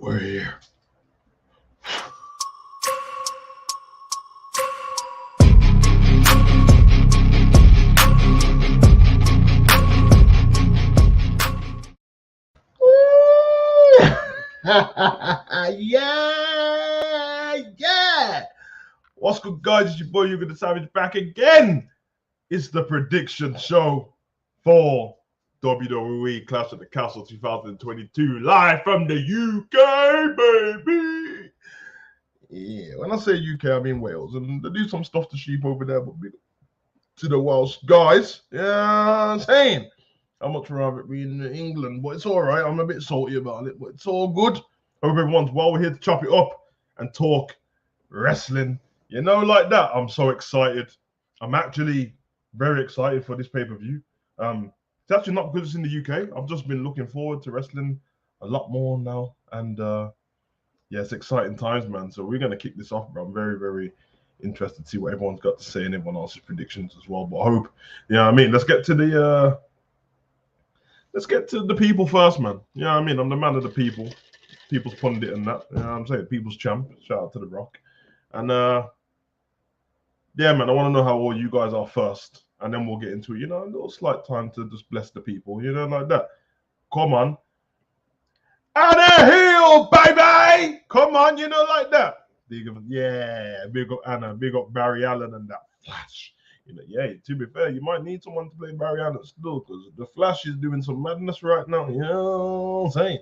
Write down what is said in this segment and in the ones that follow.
We're here. yeah. What's good, guys? It's your boy Hugo the Savage back again. It's the prediction show for WWE Clash at the Castle 2022, live from the UK, baby. Yeah, when I say UK, I mean Wales, and they do some stuff to sheep over there, but big to the Welsh guys. Yeah, I'm saying. I'd much rather it be in England, but it's all right. I'm a bit salty about it, but it's all good. Hope everyone's well. We're here to chop it up and talk wrestling. You know, like that. I'm so excited. I'm actually very excited for this pay-per-view. It's actually not because it's in the UK. I've just been looking forward to wrestling a lot more now. And yeah, it's exciting times, man. So we're going to kick this off, bro. I'm very, very interested to see what everyone's got to say and everyone else's predictions as well. But I hope, you know what I mean? Let's get to the people first, man. You know what I mean? I'm the man of the people. People's pundit and that. You know what I'm saying? People's champ. Shout out to The Rock. And yeah, man, I want to know how all you guys are first. And then we'll get into it. You know, a little slight time to just bless the people. You know, like that. Come on. Anna Hill, baby! Come on, you know, like that. Yeah, big up Anna, big up Barry Allen and that Flash. You know, yeah, to be fair, you might need someone to play Barry Allen still because the Flash is doing some madness right now. You know what I'm saying?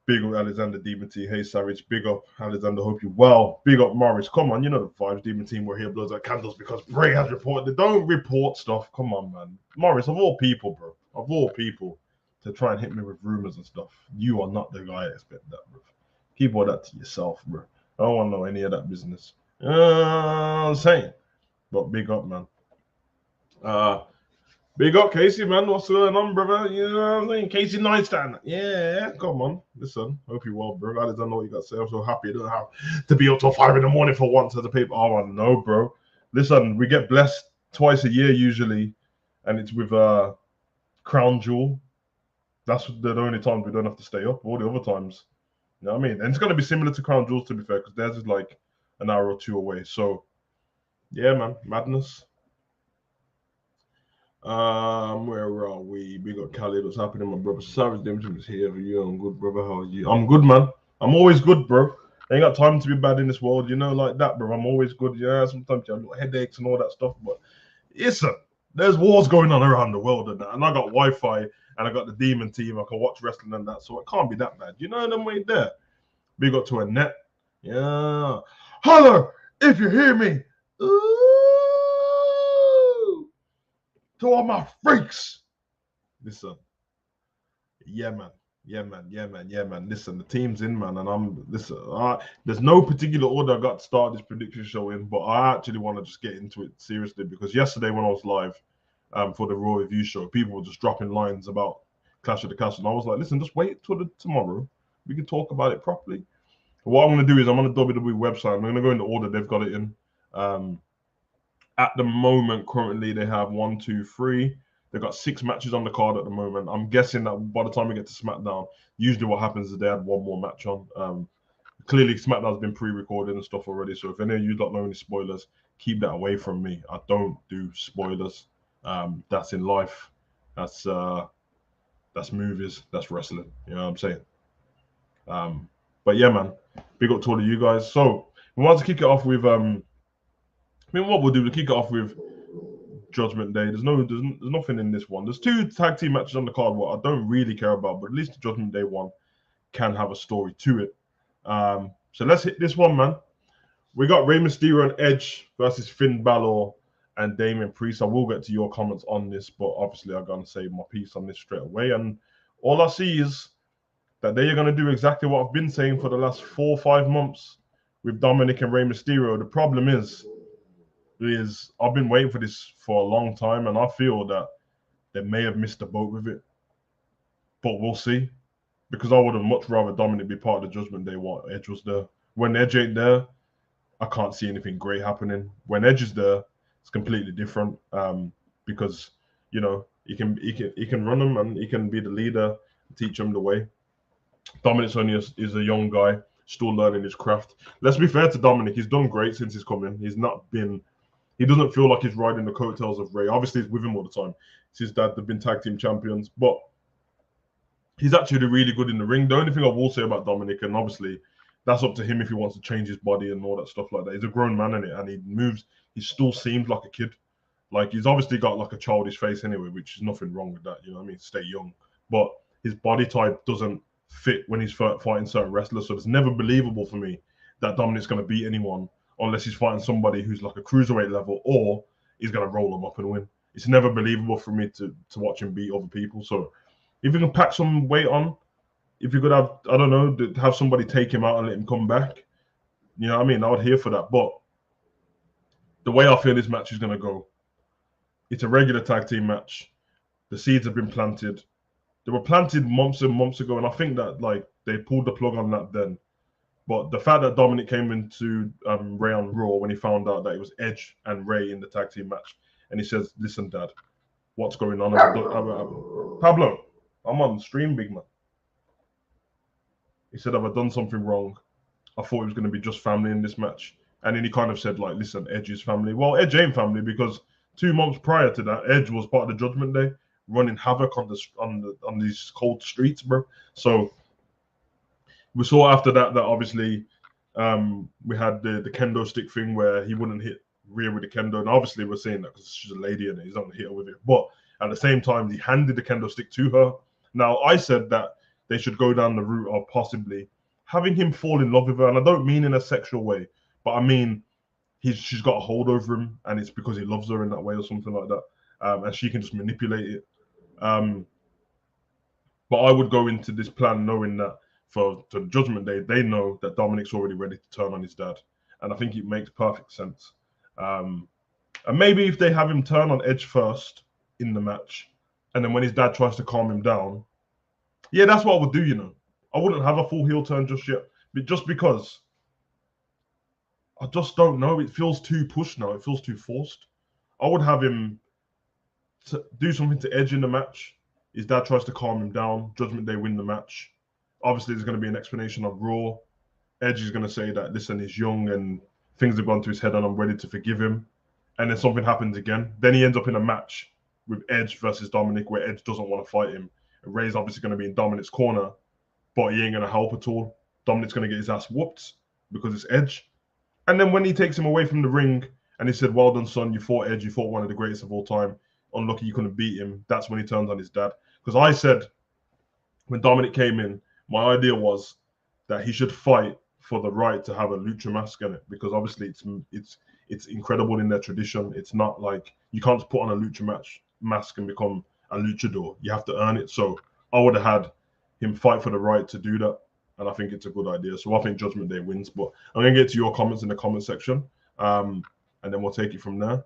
Big up Alexander Demon Team. Hey, Savage. Big up Alexander. Hope you're well. Big up Morris. Come on, you know the vibes. Demon Team, we're here. Blows like candles because Bray has reported. They don't report stuff. Come on, man. Morris, of all people, bro. Of all people to try and hit me with rumors and stuff. You are not the guy I expect that, bro. Keep all that to yourself, bro. I don't want to know any of that business. I'm saying. But big up, man. Big up, Casey, man. What's going on, brother? You know what I'm saying? Casey Neistat. Yeah, come on. Listen, hope you're well, bro. I don't know what you got to say. I'm so happy I don't have to be up till 5 in the morning for once as a paper. Oh, I know, bro. Listen, we get blessed twice a year usually, and it's with Crown Jewel. That's the only times we don't have to stay up. All the other times, you know what I mean? And it's going to be similar to Crown Jewels, to be fair, because theirs is like an hour or two away. So, yeah, man, madness. Where are we? Big up Cali. What's happening, my brother? Savage Dimson is here for you. I'm good, brother. How are you? I'm good, man. I'm always good, bro. I ain't got time to be bad in this world, you know, like that, bro. I'm always good. Yeah, sometimes you have little headaches and all that stuff, but listen, there's wars going on around the world and that, and I got Wi-Fi and I got the Demon Team. I can watch wrestling and that, so it can't be that bad. You know them way there. Big up to Annette. Yeah. Holler if you hear me. Ooh. To all my freaks. Listen. Yeah, man. Yeah, man. Yeah, man. Yeah, man. Listen, the team's in, man. And there's no particular order I got to start this prediction show in, but I actually want to just get into it seriously because yesterday when I was live for the Raw review show, people were just dropping lines about Clash of the Castle. And I was like, listen, just wait till tomorrow. We can talk about it properly. What I'm going to do is I'm on the WWE website. I'm going to go in the order they've got it in. At the moment, currently, they have 1, 2, 3. They've got 6 matches on the card at the moment. I'm guessing that by the time we get to SmackDown, usually what happens is they add one more match on. Clearly, SmackDown's been pre-recorded and stuff already. So if any of you don't know any spoilers, keep that away from me. I don't do spoilers. That's in life. That's movies. That's wrestling. You know what I'm saying? But yeah, man. Big up to all of you guys. So we want to kick it off with what we'll do, we'll kick it off with Judgment Day. There's nothing in this one. There's 2 tag team matches on the card what I don't really care about, but at least the Judgment Day one can have a story to it. So let's hit this one, man. We got Rey Mysterio and Edge versus Finn Balor and Damian Priest. I will get to your comments on this, but obviously I'm going to say my piece on this straight away. And all I see is that they are going to do exactly what I've been saying for the last 4 or 5 months with Dominic and Rey Mysterio. The problem is I've been waiting for this for a long time, and I feel that they may have missed the boat with it. But we'll see. Because I would have much rather Dominic be part of the Judgment Day while Edge was there. When Edge ain't there, I can't see anything great happening. When Edge is there, it's completely different. Because, you know, he can run them and he can be the leader, teach them the way. Dominic's only is a young guy, still learning his craft. Let's be fair to Dominic. He's done great since he's come in. He doesn't feel like he's riding the coattails of Ray. Obviously, he's with him all the time. It's his dad. They've been tag team champions, but he's actually really good in the ring. The only thing I will say about Dominic, and obviously that's up to him if he wants to change his body and all that stuff like that. He's a grown man in it, and he moves. He still seems like a kid. Like, he's obviously got like a childish face anyway, which is nothing wrong with that. You know what I mean? Stay young, but his body type doesn't fit when he's fighting certain wrestlers. So it's never believable for me that Dominic's going to beat anyone unless he's fighting somebody who's like a cruiserweight level, or he's going to roll him up and win. It's never believable for me to watch him beat other people. So if you can pack some weight on, if you could have, I don't know, have somebody take him out and let him come back, you know what I mean? I would hear for that. But the way I feel this match is going to go, it's a regular tag team match. The seeds have been planted. They were planted months and months ago, and I think that like they pulled the plug on that then. But the fact that Dominic came into Ray on Raw when he found out that it was Edge and Ray in the tag team match, and he says, "Listen, Dad, what's going on?" Pablo, I'm on stream, big man. He said, "Have I done something wrong? I thought it was going to be just family in this match." And then he kind of said, like, "Listen, Edge is family." Well, Edge ain't family because 2 months prior to that, Edge was part of the Judgment Day, running havoc on these cold streets, bro. So we saw after that obviously we had the kendo stick thing where he wouldn't hit Rhea with the kendo, and obviously we're saying that because she's a lady and he's not gonna hit her with it. But at the same time, he handed the kendo stick to her. Now I said that they should go down the route of possibly having him fall in love with her, and I don't mean in a sexual way, but I mean she's got a hold over him, and it's because he loves her in that way or something like that, and she can just manipulate it. But I would go into this plan knowing that for Judgment Day, they know that Dominic's already ready to turn on his dad, and I think it makes perfect sense. And maybe if they have him turn on Edge first in the match, and then when his dad tries to calm him down, yeah, that's what I would do. You know, I wouldn't have a full heel turn just yet, but just because I just don't know. It feels too pushed now. It feels too forced. I would have him do something to Edge in the match. His dad tries to calm him down. Judgment Day win the match. Obviously, there's going to be an explanation of Raw. Edge is going to say that, listen, he's young and things have gone to his head and I'm ready to forgive him. And then something happens again. Then he ends up in a match with Edge versus Dominic where Edge doesn't want to fight him. And Ray's obviously going to be in Dominic's corner, but he ain't going to help at all. Dominic's going to get his ass whooped because it's Edge. And then when he takes him away from the ring and he said, well done, son, you fought Edge, you fought one of the greatest of all time. Unlucky you couldn't beat him. That's when he turns on his dad. Because I said when Dominic came in, my idea was that he should fight for the right to have a lucha mask in it, because obviously it's incredible in their tradition. It's not like you can't just put on a lucha mask and become a luchador. You have to earn it. So I would have had him fight for the right to do that, and I think it's a good idea. So I think Judgment Day wins. But I'm gonna get to your comments in the comment section, and then we'll take it from there.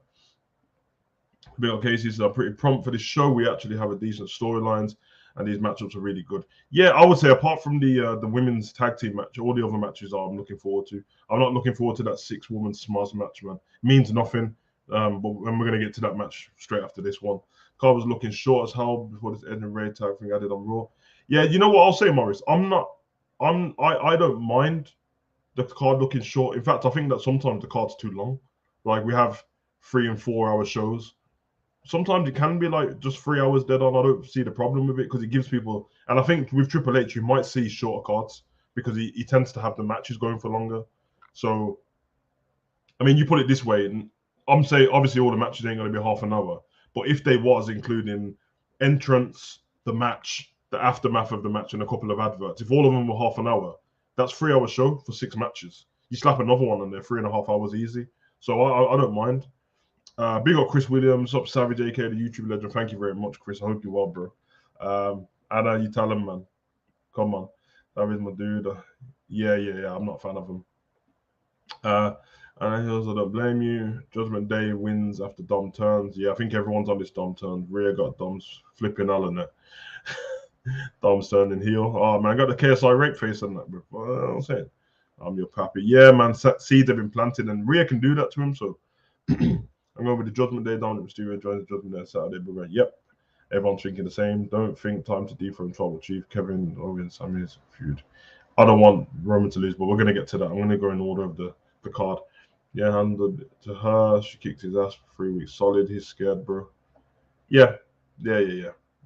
Big up Casey's pretty prompt for this show. We actually have a decent storylines, and these matchups are really good. Yeah, I would say apart from the women's tag team match, all the other matches I'm looking forward to. I'm not looking forward to that 6-woman Smaz match, man. It means nothing. But we're gonna get to that match straight after this one. Card was looking short as hell before this Ed and Ray tag thing I did on Raw. Yeah, you know what I'll say, Morris? I don't mind the card looking short. In fact, I think that sometimes the card's too long. Like we have 3 and 4 hour shows. Sometimes it can be like just 3 hours dead on. I don't see the problem with it because it gives people, and I think with Triple H you might see shorter cards because he tends to have the matches going for longer. So I mean, you put it this way, and I'm saying obviously all the matches ain't going to be half an hour, but if they was including entrance, the match, the aftermath of the match, and a couple of adverts, if all of them were half an hour, that's 3 hour show for 6 matches. You slap another one on there, 3.5 hours easy. So I don't mind. Big up Chris Williams, up Savage AK, the YouTube legend. Thank you very much, Chris. I hope you're well, bro. Anna, you tell him, man. Come on. That is my dude. Yeah. I'm not a fan of him. And he also don't blame you. Judgment Day wins after Dom turns. Yeah, I think everyone's on this Dom turn. Rhea got Dom's flipping Allen there. Dom's turning heel. Oh, man, I got the KSI rape face on that, bro. What I'm saying? I'm your pappy. Yeah, man, seeds have been planted, and Rhea can do that to him, so... I'm going with the Judgment Day. Dominic Mysterio joins the Judgment Day Saturday. But yep. Everyone's thinking the same. Don't think time to dethrone Tribal Chief. Kevin Owens, Sami's feud. I don't want Roman to lose, but we're going to get to that. I'm going to go in order of the card. Yeah, handed it to her. She kicked his ass for 3 weeks solid. He's scared, bro. Yeah.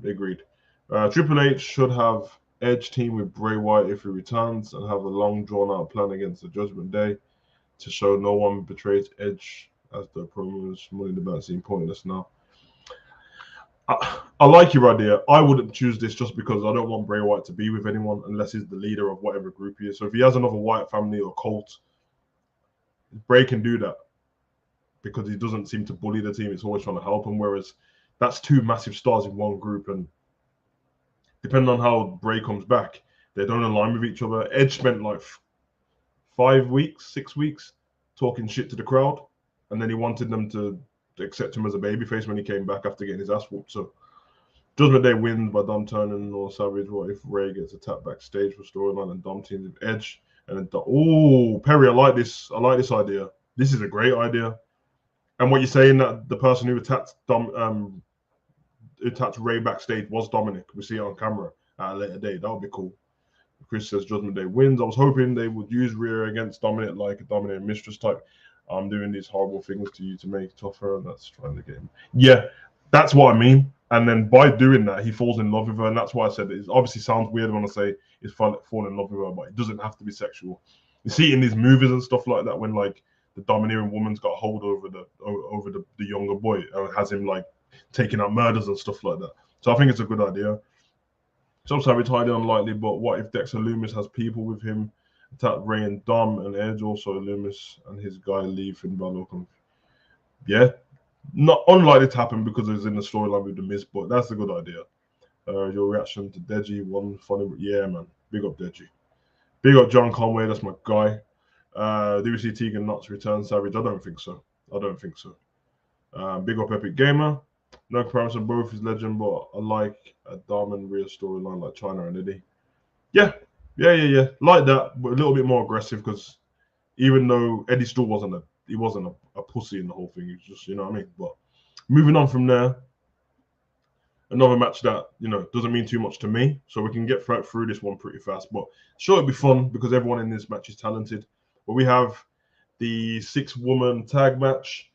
Agreed. Triple H should have Edge team with Bray Wyatt if he returns and have a long drawn out plan against the Judgment Day to show no one betrays Edge, as the promos Money in the Bank seem pointless now. I like your idea. I wouldn't choose this just because I don't want Bray Wyatt to be with anyone unless he's the leader of whatever group he is. So if he has another Wyatt family or cult, Bray can do that because he doesn't seem to bully the team. It's always trying to help him. Whereas that's two massive stars in one group, and depending on how Bray comes back, they don't align with each other. Edge spent like 5 weeks, 6 weeks talking shit to the crowd, and then he wanted them to accept him as a babyface when he came back after getting his ass whooped. So Judgment Day wins by Dom turning or Savage. What if Ray gets attacked backstage for storyline and Dom teams with Edge? And then, Perry, I like this. I like this idea. This is a great idea. And what you're saying that the person who attacked Ray backstage was Dominic. We see it on camera at a later date. That would be cool. Chris says Judgment Day wins. I was hoping they would use Rhea against Dominic like a dominating mistress type. I'm doing these horrible things to you to make it tougher, and that's trying to get him. Yeah, that's what I mean. And then by doing that, he falls in love with her, and that's why I said it obviously sounds weird when I say he's falling in love with her, but it doesn't have to be sexual. You see it in these movies and stuff like that when like the domineering woman's got a hold over the younger boy and has him like taking out murders and stuff like that. So I think it's a good idea. Some Savage highly unlikely, but what if Dexter Lumis has people with him attack Ray and Dom and Edge? Also Lumis and his guy leave Finn Balor. Yeah, not unlikely to happen because it's in the storyline with the Miz, but that's a good idea. Your reaction to Deji, one funny, yeah, man. Big up Deji. Big up John Conway, that's my guy. Do we see Tegan Knox return Savage? I don't think so. Big up Epic Gamer. No comparison, both is legend, but I like a Dom and Rhea storyline like China and Eddie. Yeah. Like that, but a little bit more aggressive because even though Eddie still wasn't a pussy in the whole thing. He was just, you know what I mean? But moving on from there, another match that, doesn't mean too much to me. So we can get through this one pretty fast. But sure, it'll be fun because everyone in this match is talented. But we have the 6-woman tag match.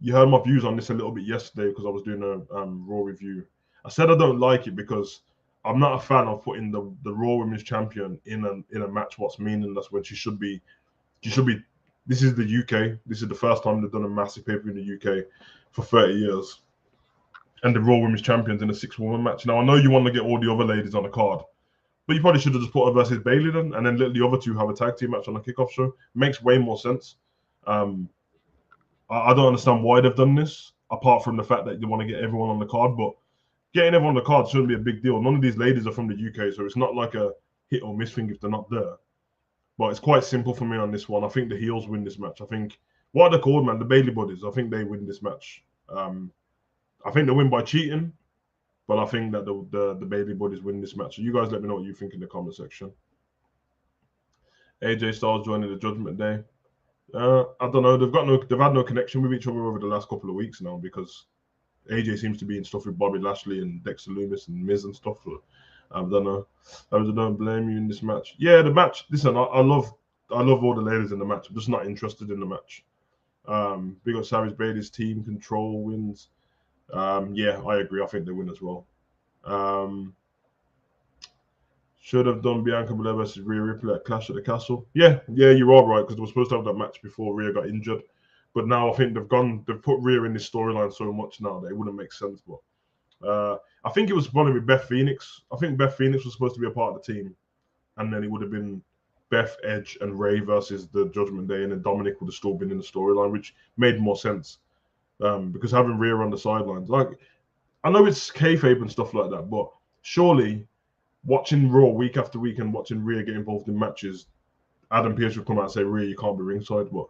You heard my views on this a little bit yesterday because I was doing a Raw review. I said I don't like it because I'm not a fan of putting the Raw Women's Champion in a match what's meaningless when she should be. This is the UK. This is the first time they've done a massive pay-per-view in the UK for 30 years. And the Raw Women's Champion's in a 6-woman match. Now, I know you want to get all the other ladies on the card, but you probably should have just put her versus Bayley then, and then let the other two have a tag team match on a kickoff show. Makes way more sense. I don't understand why they've done this, apart from the fact that they want to get everyone on the card, but getting everyone on the card shouldn't be a big deal. None of these ladies are from the UK, so it's not like a hit or miss thing if they're not there. But it's quite simple for me on this one. I think the heels win this match. I think, what are they called, man? The Bayley Buddies. I think they win this match. I think they win by cheating, but I think that the Bayley Buddies win this match. So you guys let me know what you think in the comment section. AJ Styles joining the Judgment Day. I don't know. They've had no connection with each other over the last couple of weeks now because AJ seems to be in stuff with Bobby Lashley and Dexter Lumis and Miz and stuff. So I don't know. I don't blame you in this match. Yeah, the match. Listen, I love all the ladies in the match. I'm just not interested in the match. Big up Savage Bayley's team control wins. Yeah, I agree. I think they win as well. Should have done Bianca Belair versus Rhea Ripley at Clash at the Castle. Yeah, you're all right because they were supposed to have that match before Rhea got injured. But now I think they've put Rhea in this storyline so much now that it wouldn't make sense. But I think it was probably with Beth Phoenix. I think Beth Phoenix was supposed to be a part of the team. And then it would have been Beth, Edge, and Ray versus the Judgment Day. And then Dominic would have still been in the storyline, which made more sense. Because having Rhea on the sidelines, like, I know it's kayfabe and stuff like that, but surely watching Raw week after week and watching Rhea get involved in matches, Adam Pearce would come out and say, Rhea, you can't be ringside. But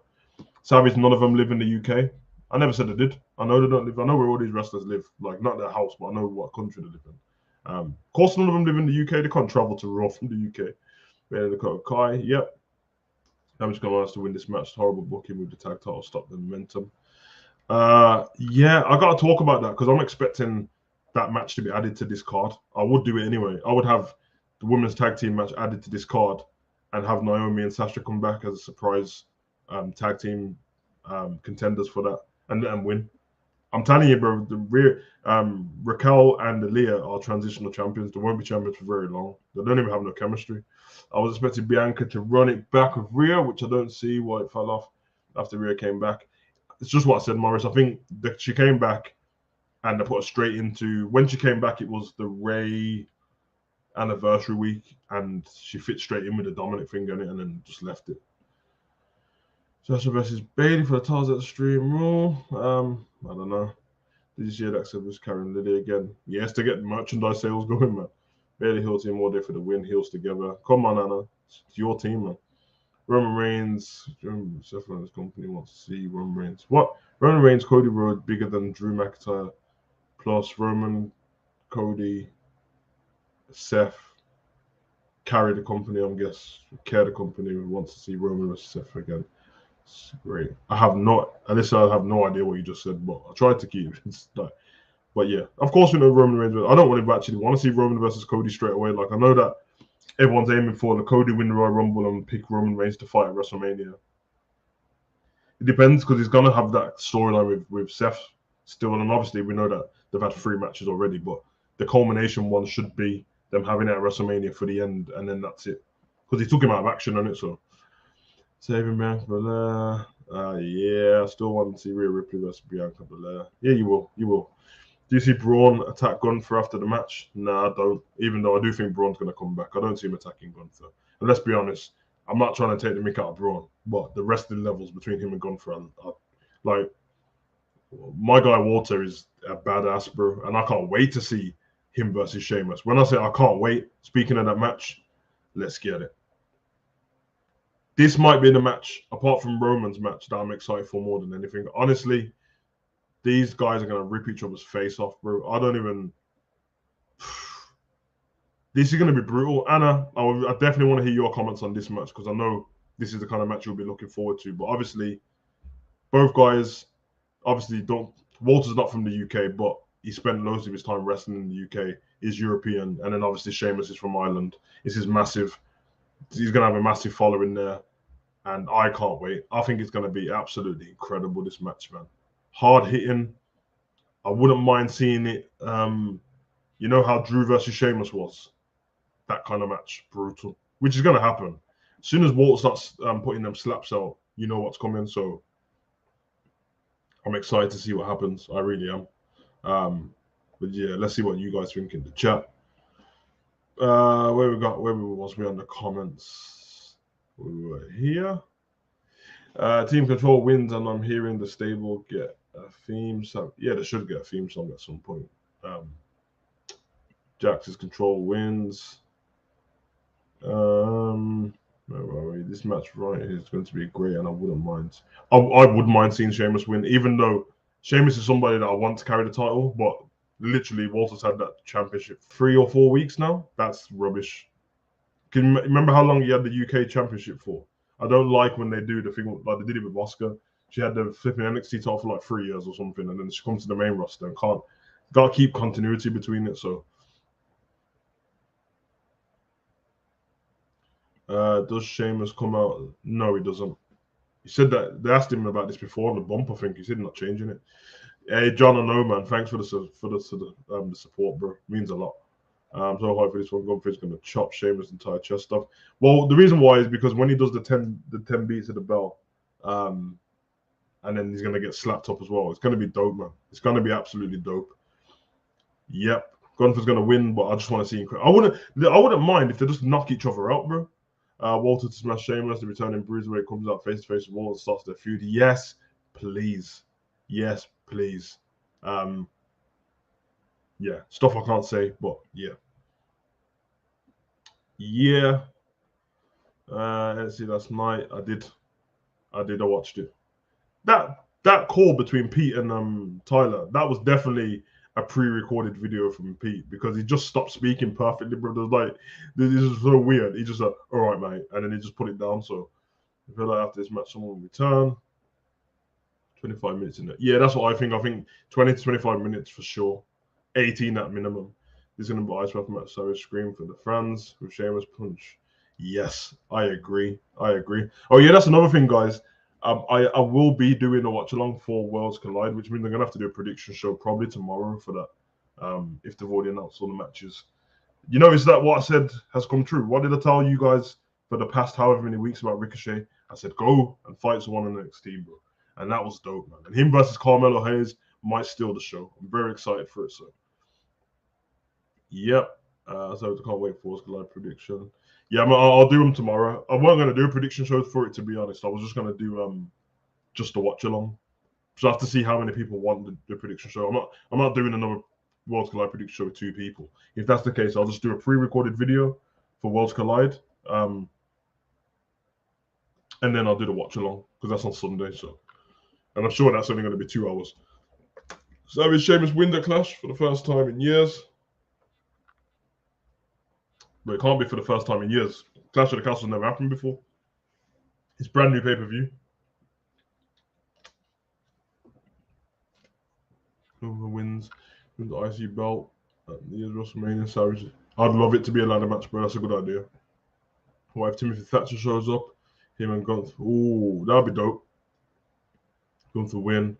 Savage, none of them live in the UK. I never said they did. I know they don't live. I know where all these wrestlers live. Like, not their house, but I know what country they live in. Of course, none of them live in the UK. They can't travel to Raw from the UK. Kai, yep. Savage going to win this match. Horrible booking with the tag title. Stop the momentum. Yeah, I got to talk about that because I'm expecting that match to be added to this card. I would do it anyway. I would have the women's tag team match added to this card and have Naomi and Sasha come back as a surprise tag team contenders for that and win. I'm telling you, bro, Raquel and Aaliyah are transitional champions. They won't be champions for very long. They don't even have no chemistry. I was expecting Bianca to run it back with Rhea, which I don't see why it fell off after Rhea came back. It's just what I said, Morris. I think that she came back and they put her straight into, when she came back, it was the Ray anniversary week, and she fit straight in with the Dominic finger in it and then just left it. Sasha versus Bayley for the Tars at the Stream Raw. I don't know. Did you see Alexa was carrying Lily again? Yes, to get merchandise sales going, man. Bayley heel team all day for the win. Heels together. Come on, Anna. It's your team, man. Roman Reigns. Seth Rollins' company wants to see Roman Reigns. What? Roman Reigns, Cody Rhodes, bigger than Drew McIntyre. Plus Roman, Cody, Seth carry the company, I guess. Care the company who wants to see Roman versus Seth again. It's great. I have no idea what you just said, but I tried to keep it. But yeah, of course we know Roman Reigns. I don't want to actually want to see Roman versus Cody straight away. Like I know that everyone's aiming for the Cody win the Royal Rumble and pick Roman Reigns to fight at WrestleMania. It depends because he's gonna have that storyline with Seth still, and obviously we know that they've had 3 matches already, but the culmination one should be them having it at WrestleMania for the end, and then that's it. Because he took him out of action on it, so. Saving Bianca Belair. Yeah, I still want to see Rhea Ripley versus Bianca Belair. Yeah, you will. You will. Do you see Braun attack Gunther after the match? Nah, I don't. Even though I do think Braun's going to come back. I don't see him attacking Gunther. And let's be honest, I'm not trying to take the mick out of Braun, but the wrestling levels between him and Gunther are like, my guy Walter is a badass, bro. And I can't wait to see him versus Sheamus. When I say I can't wait, speaking of that match, let's get it. This might be the match, apart from Roman's match, that I'm excited for more than anything. Honestly, these guys are going to rip each other's face off, bro. I don't even... This is going to be brutal. Anna, I definitely want to hear your comments on this match because I know this is the kind of match you'll be looking forward to. But obviously, both guys obviously don't... Walter's not from the UK, but he spent most of his time wrestling in the UK. He's European. And then obviously Sheamus is from Ireland. This is massive. He's going to have a massive following there. And I can't wait. I think it's going to be absolutely incredible, this match, man. Hard hitting. I wouldn't mind seeing it. You know how Drew versus Sheamus was? That kind of match. Brutal. Which is going to happen. As soon as Walt starts putting them slaps out, you know what's coming. So I'm excited to see what happens. I really am. But yeah, let's see what you guys think in the chat. Where was we on the comments? We were here. Team Control wins, and I'm hearing the stable get a theme song. Yeah, they should get a theme song at some point. Jax's Control wins. This match right here is going to be great, and I wouldn't mind. I would mind seeing Sheamus win, even though Sheamus is somebody that I want to carry the title, but literally Walter's had that championship 3 or 4 weeks now. That's rubbish. Can you remember how long he had the UK championship for? I don't like when they do the thing like they did it with Oscar. She had the flipping NXT title for like 3 years or something, and then she comes to the main roster and gotta keep continuity between it. So, does Sheamus come out? No, he doesn't. He said that they asked him about this before on the bump. I think he said not changing it. Hey, John, I know, man. Thanks for the support, bro. Means a lot. So hopefully this one Gunther's going to chop Sheamus' entire chest off. Well, the reason why is because when he does the 10 beats of the bell, and then he's going to get slapped up as well. It's going to be dope, man. It's going to be absolutely dope. Yep, Gunther's going to win, but I just want to see him. I wouldn't mind if they just knock each other out, bro. Walter to smash Sheamus, the returning bruiserweight comes out face to face with Walter, starts their feud. Yes, please. Yes, please. Yeah, stuff I can't say, but yeah. Yeah. Let's see, last night I watched it. That call between Pete and Tyler, that was definitely a pre-recorded video from Pete because he just stopped speaking perfectly, bro. There's like, this is so weird. He just like, all right, mate, and then he just put it down. So I feel like after this match, someone will return. 25 minutes in it. Yeah, that's what I think. I think 20 to 25 minutes for sure. 18 at minimum. This is going to be Ice match. So scream for the fans with Sheamus punch. Yes, I agree. I agree. Oh yeah, that's another thing, guys. I will be doing a watch along for Worlds Collide, which means I'm gonna have to do a prediction show probably tomorrow for that. If they've already announced all the matches. You know, is that what I said has come true? What did I tell you guys for the past however many weeks about Ricochet? I said go and fight someone in the NXT, bro. And that was dope, man. And him versus Carmelo Hayes might steal the show. I'm very excited for it, so. Yep. So I can't wait for Worlds Collide prediction. Yeah, I'll do them tomorrow. I wasn't gonna do a prediction show for it, to be honest. I was just gonna do just a watch along. So I have to see how many people want the prediction show. I'm not doing another Worlds Collide prediction show with 2 people. If that's the case, I'll just do a pre-recorded video for Worlds Collide, and then I'll do the watch along because that's on Sunday. So, and I'm sure that's only going to be 2 hours. So is Sheamus win the Clash for the first time in years? But it can't be for the first time in years. Clash of the Castle never happened before. It's brand new pay-per-view. Whoever wins the IC belt at the year's WrestleMania. Savage. I'd love it to be a ladder match, bro. That's a good idea. What if Timothy Thatcher shows up? Him and Gunther. Ooh, that'd be dope. Gunther win.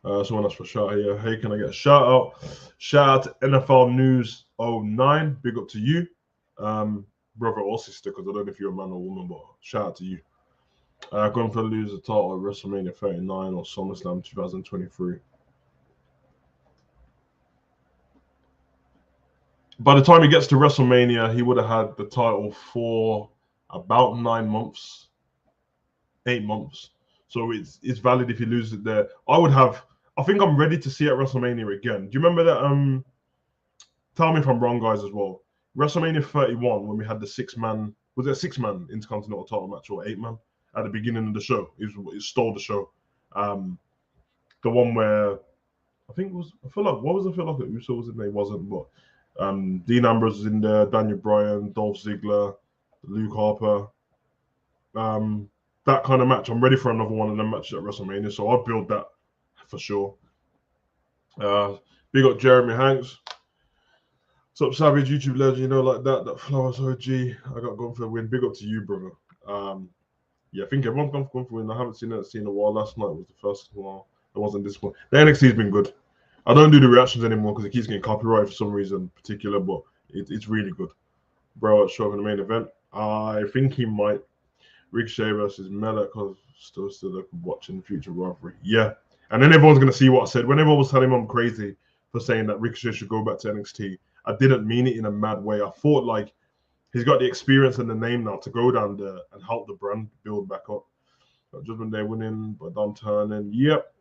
Someone else for a shout out here. Hey, can I get a shout out? Shout out to NFL News 09. Big up to you. Brother or sister, because I don't know if you're a man or woman, but shout out to you. Gunther lose the title at WrestleMania 39 or SummerSlam 2023. By the time he gets to WrestleMania, he would have had the title for about 9 months, 8 months. So it's valid if he loses it there. I think I'm ready to see it at WrestleMania again. Do you remember that? Tell me if I'm wrong, guys, as well. WrestleMania 31, when we had the 6-man, was it a 6-man Intercontinental title match or 8-man at the beginning of the show? It stole the show. The one where I think it was, I feel like Uso was in there, he wasn't, but Dean Ambrose was in there, Daniel Bryan, Dolph Ziggler, Luke Harper. That kind of match. I'm ready for another one of them matches at WrestleMania, so I'll build that for sure. Big up Jeremy Hanks. What's up, Savage, YouTube legend, you know, like that Flowers OG. I got gone for a win. Big up to you, brother. Yeah, I think everyone's gone for a win. I haven't seen it in a while. Last night was the first one. It wasn't this one. The NXT's been good. I don't do the reactions anymore because it keeps getting copyrighted for some reason particular, but it's really good. Bro, show up in the main event. I think he might. Ricochet versus Mela, because still watching future rivalry. Yeah. And then everyone's going to see what I said. When everyone was telling me I'm crazy for saying that Ricochet should go back to NXT, I didn't mean it in a mad way. I thought like he's got the experience and the name now to go down there and help the brand build back up. Judgment Day winning, but Dom turning. Yep.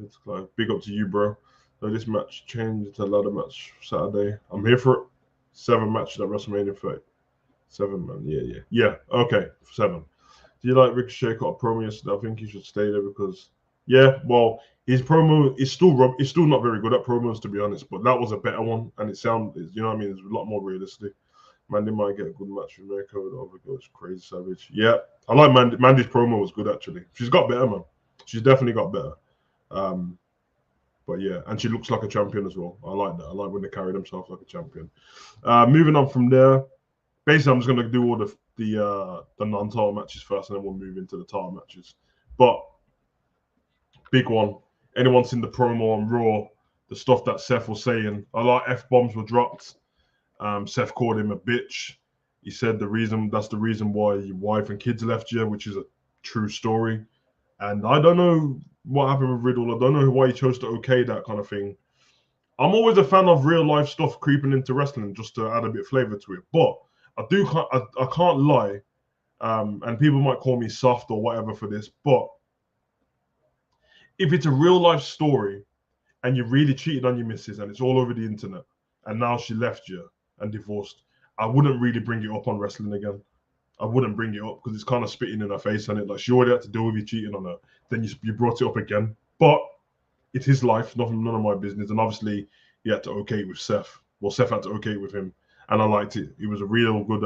It's like, big up to you, bro. So this match changed to a ladder match Saturday. I'm here for it. 7 matches at WrestleMania 30. 7, man. Yeah. Okay, 7. Do you like Ricochet got a promo yesterday? I think he should stay there because, yeah, well, his promo is still not very good at promos, to be honest. But that was a better one, and it sounded, you know what I mean? It's a lot more realistic. Mandy might get a good match with America. The other girl's crazy savage. Yeah, I like Mandy. Mandy's promo was good actually. She's got better, man. She's definitely got better. But yeah, and she looks like a champion as well. I like that. I like when they carry themselves like a champion. Moving on from there, basically, I'm just going to do all the non-title matches first, and then we'll move into the title matches. But big one. Anyone seen the promo on Raw? The stuff that Seth was saying. A lot of F-bombs were dropped. Seth called him a bitch. He said that's the reason why your wife and kids left you, which is a true story. And I don't know what happened with Riddle. I don't know why he chose to okay that kind of thing. I'm always a fan of real life stuff creeping into wrestling just to add a bit of flavor to it. But I can't lie, and people might call me soft or whatever for this, but if it's a real life story and you really cheated on your missus and it's all over the internet and now she left you and divorced, I wouldn't really bring it up on wrestling again. I wouldn't bring it up because it's kind of spitting in her face and it like she already had to deal with you cheating on her. Then you brought it up again, but it's his life, none of my business. And obviously he had to okay it with Seth. Well, Seth had to okay it with him. And I liked it. It was a real good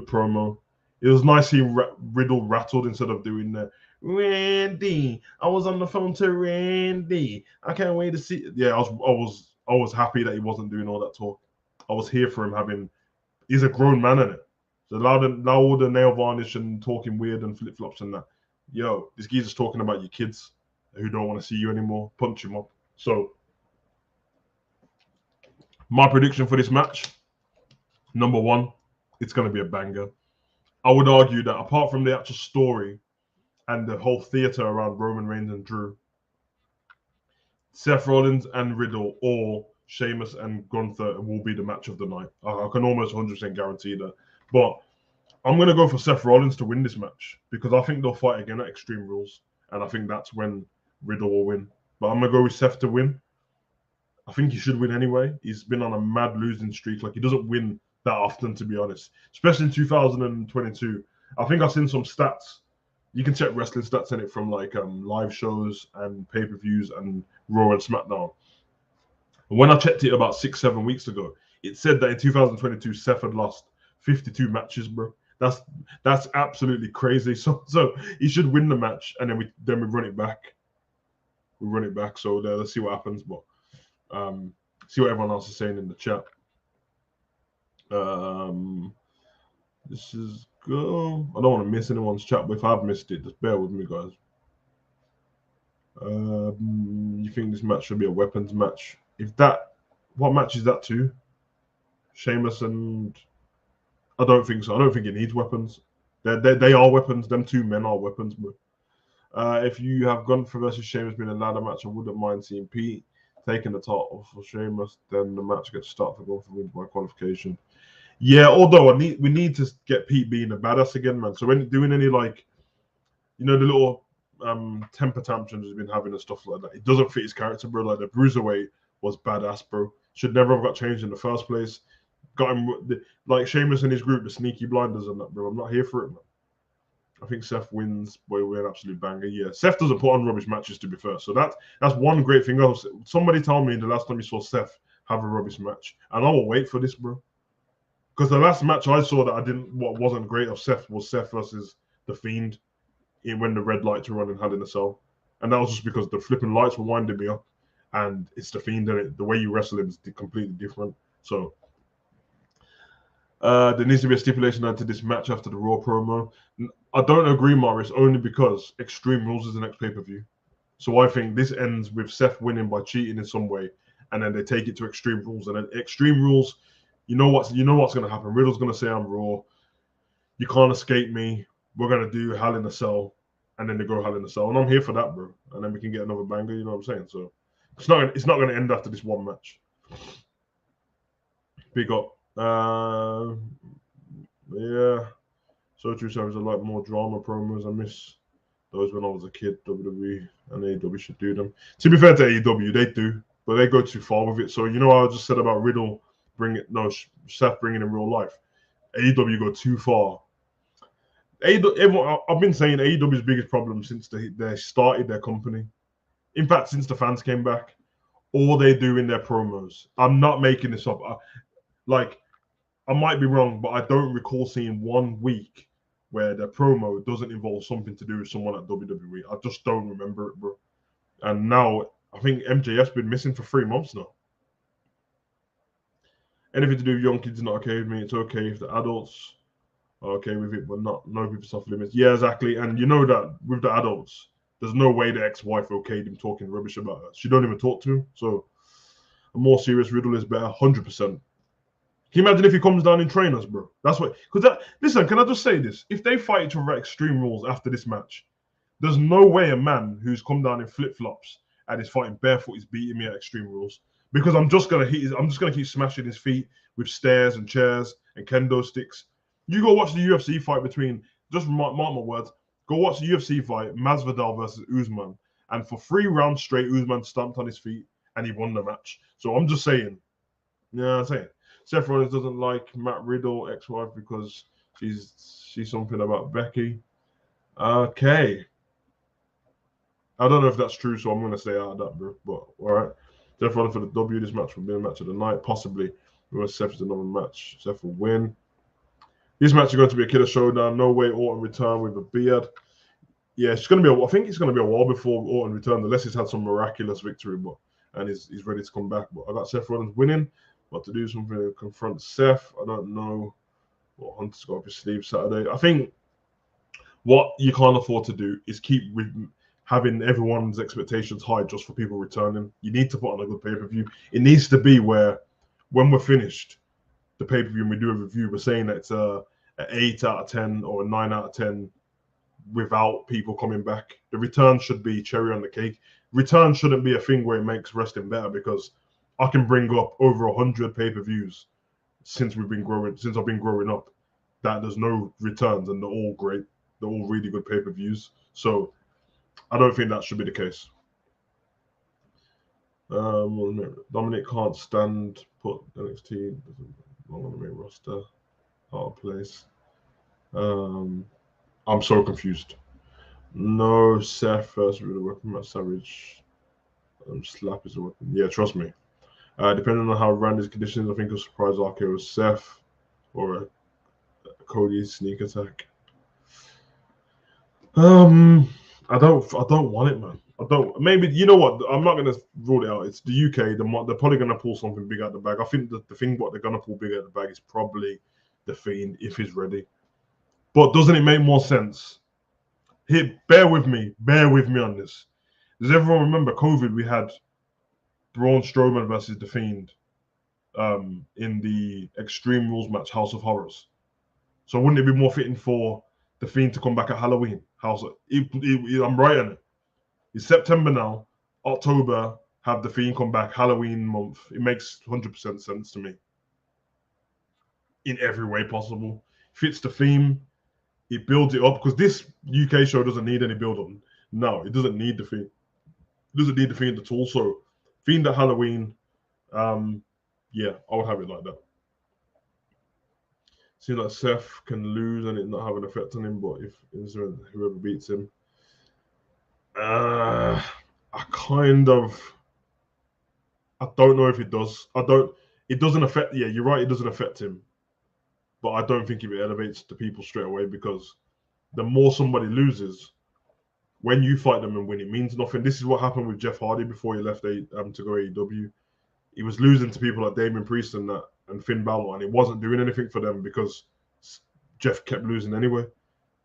promo. It was nice seeing Riddle rattled instead of doing Randy. I was on the phone to Randy. I can't wait to see. Yeah, I was happy that he wasn't doing all that talk. I was here for him having. He's a grown man in it. So allow all the nail varnish and talking weird and flip flops and that. Yo, this geezer's talking about your kids who don't want to see you anymore. Punch him up. So my prediction for this match, number one, it's going to be a banger. I would argue that apart from the actual story and the whole theater around Roman Reigns and Drew, Seth Rollins and Riddle or Sheamus and Gunther will be the match of the night. I can almost 100% guarantee that. But I'm going to go for Seth Rollins to win this match because I think they'll fight again at Extreme Rules. And I think that's when Riddle will win. But I'm going to go with Seth to win. I think he should win anyway. He's been on a mad losing streak. Like, he doesn't win that often, to be honest. Especially in 2022. I think I've seen some stats. You can check wrestling stats in it from like live shows and pay-per-views and Raw and SmackDown. When I checked it about 6-7 weeks ago, it said that in 2022 Seth had lost 52 matches, bro. That's absolutely crazy. So he should win the match and then we run it back. We run it back. So let's see what happens. But see what everyone else is saying in the chat. This is good. I don't want to miss anyone's chat, but if I've missed it, just bear with me, guys. You think this match should be a weapons match? What match is that to? Sheamus and I don't think so. I don't think it needs weapons. They are weapons. Them two men are weapons, bro. If you have Gunther versus Sheamus being a ladder match, I wouldn't mind seeing Pete taking the title for Sheamus. Then the match gets started for Gunther wins by qualification. Yeah, although we need to get Pete being a badass again, man. So when doing any like, the little temper tantrums he's been having and stuff like that, it doesn't fit his character, bro. Like the Bruiserweight was badass, bro. Should never have got changed in the first place. Got him like Sheamus and his group, the sneaky blinders and that, bro. I'm not here for it, man. I think Seth wins. Boy, we're an absolute banger. Yeah, Seth doesn't put on rubbish matches, to be fair. So that's one great thing. Somebody told me the last time you saw Seth have a rubbish match, and I will wait for this, bro. Because the last match I saw that wasn't great of Seth was Seth versus The Fiend when the red lights were running Hell in a Cell. And that was just because the flipping lights were winding me up. And it's The Fiend, and the way you wrestle him is completely different. So there needs to be a stipulation into this match after the Raw promo. I don't agree, Morris, only because Extreme Rules is the next pay-per-view. So I think this ends with Seth winning by cheating in some way. And then they take it to Extreme Rules. And then Extreme Rules... You know what's going to happen. Riddle's going to say I'm Raw. You can't escape me. We're going to do Hell in a Cell, and then they go Hell in a Cell, and I'm here for that, bro. And then we can get another banger. You know what I'm saying? So it's not going to end after this one match. Big up. Yeah. So true. So I like more drama promos. I miss those when I was a kid. WWE and AEW should do them. To be fair to AEW, they do, but they go too far with it. So you know what I just said about Riddle. Seth bringing in real life. AEW go too far. I've been saying AEW's biggest problem since they started their company. In fact, since the fans came back, all they do in their promos. I'm not making this up. I might be wrong, but I don't recall seeing 1 week where their promo doesn't involve something to do with someone at WWE. I just don't remember it, bro. And now I think MJF's been missing for 3 months now. Anything to do with young kids is not okay with me. It's okay if the adults are okay with it, but no people's off limits. Yeah, exactly. And you know that with the adults, there's no way the ex-wife okayed him talking rubbish about her. She don't even talk to him. So a more serious Riddle is better, 100%. Can you imagine if he comes down in trainers, bro? That's what. Listen, can I just say this? If they fight each other at Extreme Rules after this match, there's no way a man who's come down in flip-flops and is fighting barefoot is beating me at Extreme Rules. Because I'm just gonna keep smashing his feet with stairs and chairs and kendo sticks. You go watch the UFC fight between, just mark my words, go watch the UFC fight, Masvidal versus Usman. And for 3 rounds straight, Usman stomped on his feet and he won the match. So I'm just saying, I'm saying. Seth Rollins doesn't like Matt Riddle, ex-wife, because she's something about Becky. Okay. I don't know if that's true, so I'm gonna stay out of that, bro. But all right. Seth Rollins for the W. This match will be a match of the night, possibly. Unless Seth is another match, Seth will win. This match is going to be a killer showdown. No way Orton return with a beard. Yeah, it's gonna be. I think it's gonna be a while before Orton returns, unless he's had some miraculous victory, and he's ready to come back. But I got Seth Rollins winning. But to do something to confront Seth, I don't know what Hunter's got up his sleeve Saturday. I think what you can't afford to do is keep having everyone's expectations high just for people returning. You need to put on a good pay-per-view. It needs to be where, when we're finished the pay-per-view and we do a review, we're saying that it's an 8 out of 10 or a 9 out of 10 without people coming back. The return should be cherry on the cake. Return shouldn't be a thing where it makes wrestling better, because I can bring up over 100 pay-per-views since I've been growing up, that there's no returns and they're all great. They're all really good pay-per-views. So I don't think that should be the case. Dominic can't stand put NXT on the main roster, out of place. I'm so confused. No, Seth first with a weapon, Matt Savage. Slap is a weapon. Yeah, trust me. Depending on how Randy's conditions, I think a surprise RKO was Seth or a Cody sneak attack. I don't want it, man. I don't. Maybe, you know what? I'm not gonna rule it out. It's the UK. They're probably gonna pull something big out the bag. I think that the thing what they're gonna pull big out the bag is probably the Fiend if he's ready. But doesn't it make more sense? Here, bear with me on this. Does everyone remember COVID? We had Braun Strowman versus the Fiend in the Extreme Rules match, House of Horrors. So wouldn't it be more fitting for the Fiend to come back at Halloween? I'm right on it. It's September now. October, have the Fiend come back. Halloween month. It makes 100% sense to me. In every way possible. Fits the theme. It builds it up, because this UK show doesn't need any build up. No, it doesn't need the Fiend. It doesn't need the Fiend at all. So Fiend at Halloween. Yeah, I would have it like that. Seems like Seth can lose and it not have an effect on him, but if whoever beats him, I don't know if it does. It doesn't affect. Yeah, you're right. It doesn't affect him, but I don't think it elevates the people straight away, because the more somebody loses, when you fight them and win, it means nothing. This is what happened with Jeff Hardy before he left to go AEW. He was losing to people like Damien Priest and Finn Balor, and it wasn't doing anything for them because Jeff kept losing anyway.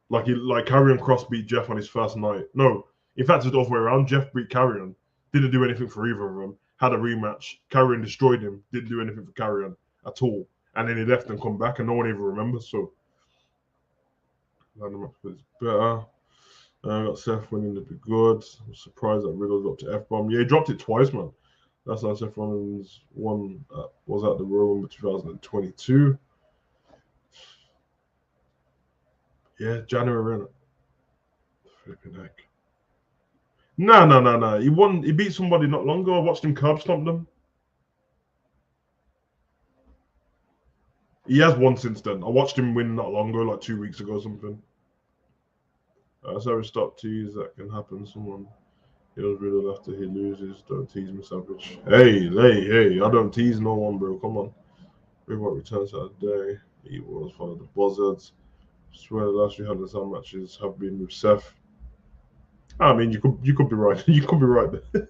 Like Karrion Kross beat Jeff on his first night. No, in fact, it's the other way around. Jeff beat Karrion, didn't do anything for either of them. Had a rematch. Karrion destroyed him, didn't do anything for Karrion at all, and then he left and come back, and no one even remembers. So, better. I got Seth winning to be good. I'm surprised that Riddle dropped to F-bomb. Yeah, he dropped it twice, man. That's how Seth Rollins won. Was at the Royal Rumble 2022. Yeah, January, innit? Flipping heck. No. He won. He beat somebody not long ago. I watched him curb stomp them. He has won since then. I watched him win not long ago, like 2 weeks ago or something. So we stop tease. That can happen. Someone he'll Riddle after he loses. Don't tease me, Savage. Hey. I don't tease no one, bro. Come on. What returns that day. He was one of the buzzards. I swear the last few hundred some matches have been with Seth. I mean, you could be right. You could be right there.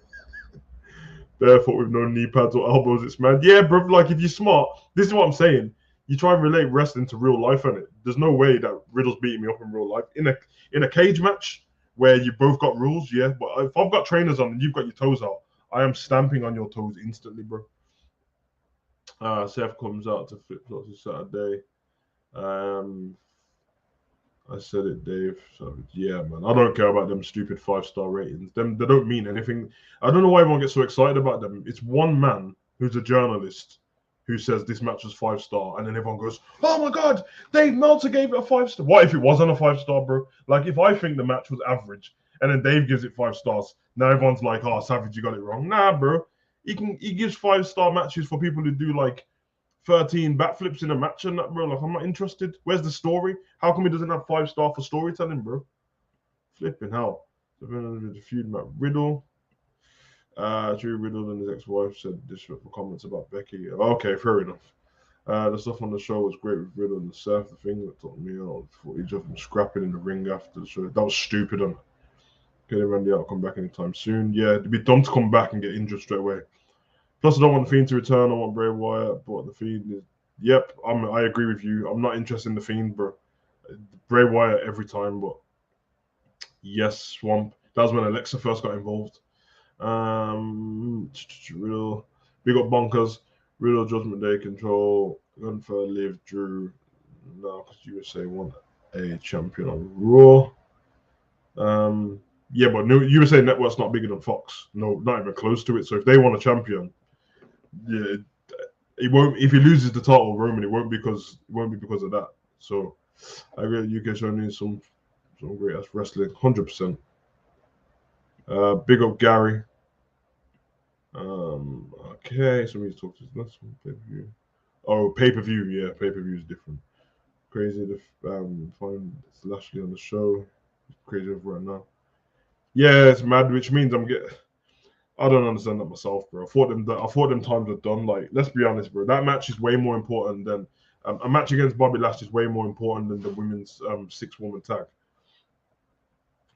Barefoot with no knee pads or elbows, it's mad. Yeah, bro. Like, if you're smart, this is what I'm saying. You try and relate wrestling to real life, and there's no way that Riddle's beating me up in real life. In a cage match where you both got rules, yeah. But if I've got trainers on and you've got your toes out, I am stamping on your toes instantly, bro. Seth comes out to flip flops on Saturday. I said it, Dave. So yeah, man. I don't care about them stupid 5-star ratings. They don't mean anything. I don't know why everyone gets so excited about them. It's one man who's a journalist who says this match was 5-star, and then everyone goes, "Oh my god, Dave Meltzer gave it a 5-star." What if it wasn't a 5-star, bro? Like, if I think the match was average and then Dave gives it 5 stars, now everyone's like, "Oh, Savage, you got it wrong." Nah, bro. He gives 5-star matches for people who do like 13 backflips in a match and that, bro. Like, I'm not interested. Where's the story? How come he doesn't have 5-star for storytelling, bro? Flipping hell. The feud Matt Riddle. Drew Riddle and his ex-wife said disrespectful comments about Becky. Okay, fair enough. The stuff on the show was great with Riddle and Seth. The thing that took me out, footage of him scrapping in the ring after the show. That was stupid. Kenny Randy out come back anytime soon. Yeah, it'd be dumb to come back and get injured straight away. Plus, I don't want the Fiend to return. I want Bray Wyatt, but the Fiend is. Yep, I agree with you. I'm not interested in the Fiend, bro. Bray Wyatt every time, but yes, Swamp. That was when Alexa first got involved. Real big up Bonkers. Real Judgment Day Control. Gunfire Live Drew. No, because USA want a champion on Raw. Yeah, but USA Network's not bigger than Fox. No, not even close to it. So if they want a champion, yeah, it won't. If he loses the title, Roman, it won't be because of that. So I agree. UK show needs some great ass wrestling, 100%. Big up Gary. Okay, so we need to talk to this next one. Pay-per-view. Oh, pay-per-view. Yeah, pay-per-view is different. Crazy to find Lashley on the show. Crazy over right now. Yeah, it's mad, which means I don't understand that myself, bro. I thought them times were done. Like, let's be honest, bro. That match is way more important than a match against Bobby Lashley is way more important than the women's 6-woman tag.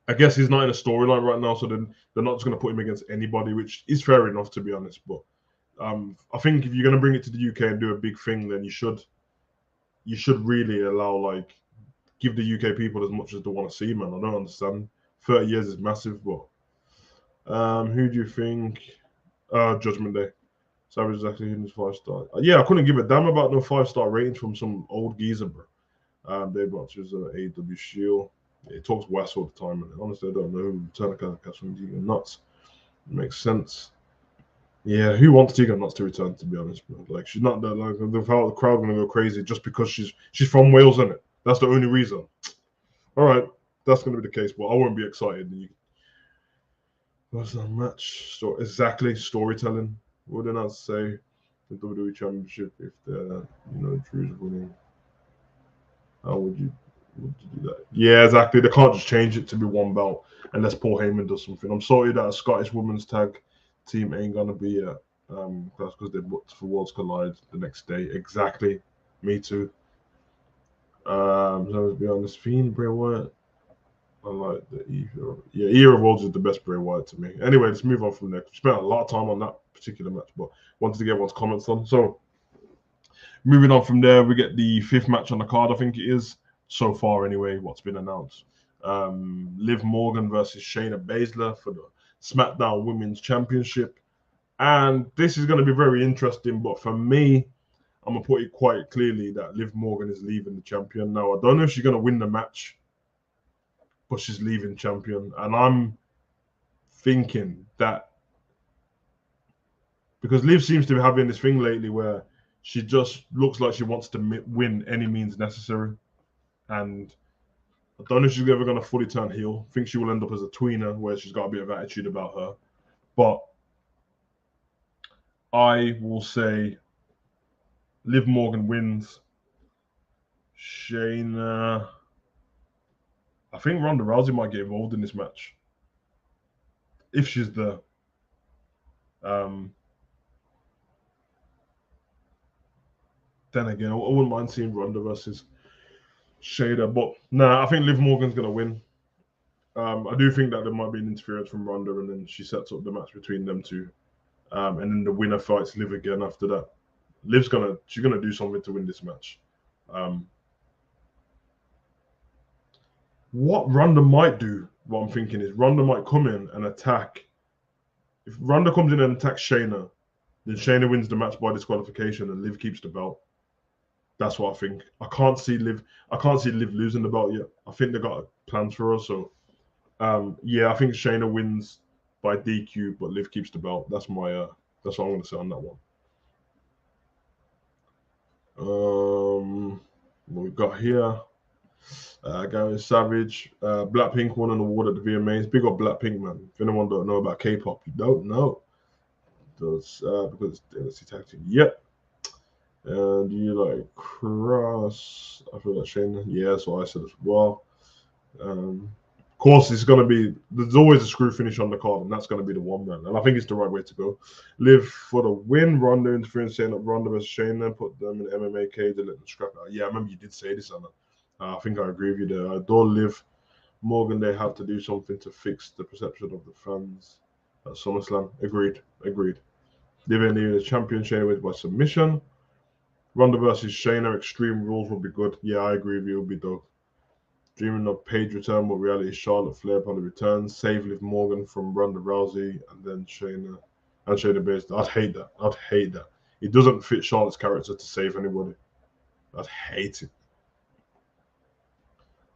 I guess he's not in a storyline right now, so then they're not just going to put him against anybody, which is fair enough, to be honest. But I think if you're going to bring it to the UK and do a big thing, then you should really allow, like, give the UK people as much as they want to see, man. I don't understand. 30 years is massive, but who do you think? Judgment Day. Savage is actually hitting his 5-star. Yeah, I couldn't give a damn about no 5-star ratings from some old geezer, bro. Dave Butcher's AEW Shield. It talks West all the time, and honestly, I don't know who Turner Cash from Tegan Nuts. It makes sense. Yeah, who wants Tegan Nuts to return? To be honest, bro. Like, she's not that. Like, the crowd gonna go crazy just because she's from Wales, isn't it? That's the only reason. All right, that's gonna be the case, but I won't be excited. What's that match? Exactly, storytelling. What did I say? The WWE Championship, if Drew's winning. How would you do that? Yeah, exactly. They can't just change it to be one belt unless Paul Heyman does something. I'm sorry that a Scottish women's tag team ain't gonna be that's because they booked for Worlds Collide the next day. Exactly. Me too. So let's be honest, Fiend Bray Wyatt. I like the Era of Worlds is the best Bray Wyatt to me. Anyway, let's move on from there. We spent a lot of time on that particular match, but wanted to get everyone's comments on. So moving on from there, we get the 5th match on the card, I think it is. So far, anyway, what's been announced. Liv Morgan versus Shayna Baszler for the SmackDown Women's Championship. And this is going to be very interesting, but for me, I'm going to put it quite clearly that Liv Morgan is leaving the champion. Now, I don't know if she's going to win the match, but she's leaving champion. And I'm thinking that because Liv seems to be having this thing lately where she just looks like she wants to win any means necessary. And I don't know if she's ever going to fully turn heel. I think she will end up as a tweener where she's got a bit of attitude about her. But I will say Liv Morgan wins. Shayna. I think Ronda Rousey might get involved in this match. If she's there. Then again, I wouldn't mind seeing Ronda versus Shayna. But nah, I think Liv Morgan's going to win. I do think that there might be an interference from Ronda, and then she sets up the match between them two. And then the winner fights Liv again after that. Liv's she's gonna do something to win this match. What Ronda might do, what I'm thinking is Ronda might come in and attack. If Ronda comes in and attacks Shayna, then Shayna wins the match by disqualification and Liv keeps the belt. That's what I think. I can't see Liv losing the belt yet. I think they got plans for her. So yeah, I think Shayna wins by DQ, but Liv keeps the belt. That's what I'm gonna say on that one. What we got here? Gary Savage, Blackpink won an award at the VMAs. Big up Blackpink, man. If anyone don't know about K-pop, you don't know. Because it's tag team. Yep. And do you like Cross? I feel like Shayna. Yeah, that's what I said as well. Of course, it's going to be. There's always a screw finish on the card, and that's going to be the one, man. And I think it's the right way to go. Liv for the win. Ronda interference, saying that Ronda versus Shayna, put them in the MMA cage and let them scrap out. Yeah, I remember you did say this, Anna. I think I agree with you there. I adore Liv, Morgan, they have to do something to fix the perception of the fans at SummerSlam. Agreed. They've been the champion Shayna with by submission. Ronda versus Shayna, Extreme Rules would be good. Yeah, I agree with you. It would be dope. Dreaming of Paige return, but reality is Charlotte Flair upon the return. Save Liv Morgan from Ronda Rousey, and then Shayna and Shayna Baszler. I'd hate that. It doesn't fit Charlotte's character to save anybody. I'd hate it.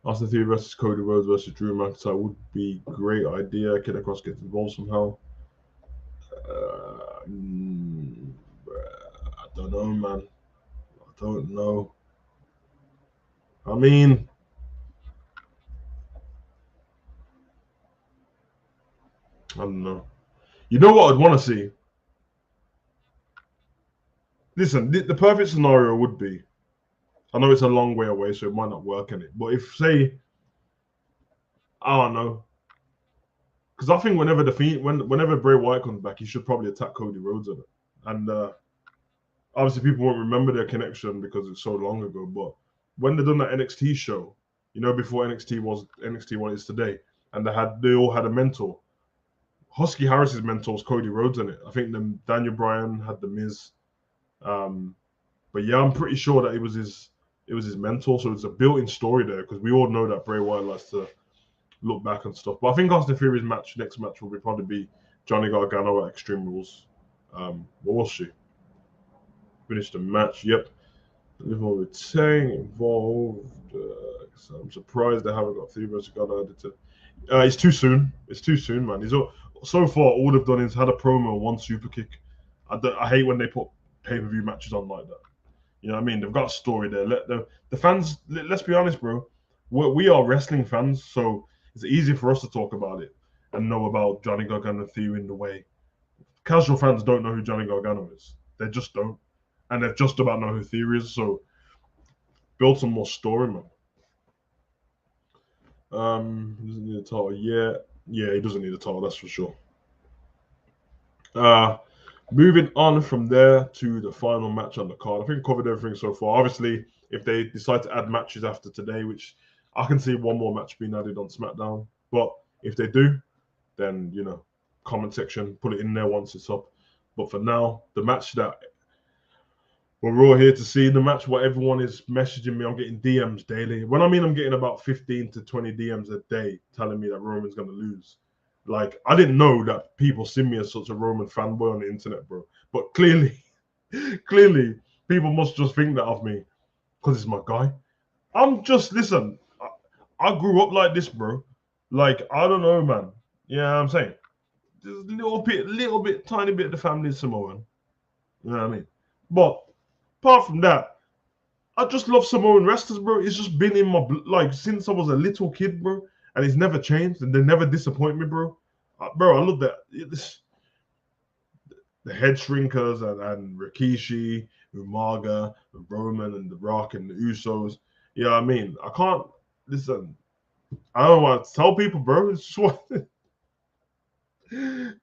Austin Theory versus Cody Rhodes versus Drew McIntyre would be a great idea. Kid Cross gets involved somehow. I don't know, man. I don't know. I mean, I don't know. You know what I'd want to see? Listen, the perfect scenario would be, I know it's a long way away, so it might not work in it. But if, say, I don't know, because I think whenever Bray Wyatt comes back, he should probably attack Cody Rhodes at it. And obviously, people won't remember their connection because it's so long ago. But when they done that NXT show, you know, before NXT was NXT what it is today, and they all had a mentor. Husky Harris's mentor was Cody Rhodes in it. I think Daniel Bryan had the Miz. But yeah, I'm pretty sure that it was his mentor. So it's a built-in story there because we all know that Bray Wyatt likes to look back and stuff. But I think Austin Theory's next match will probably be Johnny Gargano at Extreme Rules. What was she? Finished the match. Yep. Liv Morgan with Tang involved. So I'm surprised they haven't got Theory versus Gargano added to. It's too soon. It's too soon, man. So far, all they've done is had a promo and one super kick. I hate when they put pay-per-view matches on like that. You know what I mean? They've got a story there. Let the fans. Let's be honest, bro. We are wrestling fans, so it's easy for us to talk about it and know about Johnny Gargano Theory in the way. Casual fans don't know who Johnny Gargano is. They just don't, and they just about know who Theory is. So build some more story, man. He doesn't need a title. Yeah, he doesn't need a title. That's for sure. Moving on from there to the final match on the card. I think we covered everything so far. Obviously, if they decide to add matches after today, which I can see one more match being added on SmackDown, but if they do, then, you know, comment section, put it in there once it's up. But for now, the match that we're all here to see, the match what everyone is messaging me, I'm getting DMs daily. When I mean I'm getting about 15 to 20 DMs a day telling me that Roman's going to lose. Like, I didn't know that people see me as such a Roman fanboy on the internet, bro. But clearly, people must just think that of me because it's my guy. Listen, I grew up like this, bro. Like, I don't know, man. Yeah, I'm saying. Just a little bit, tiny bit of the family is Samoan. You know what I mean? But apart from that, I just love Samoan wrestlers, bro. It's just been in my, like, since I was a little kid, bro. And it's never changed, and they never disappoint me, bro. Bro, I love that. The head shrinkers and Rikishi, Umaga, and Roman, and The Rock, and the Usos. You know what I mean? I can't listen. I don't want to tell people, bro. It's just what,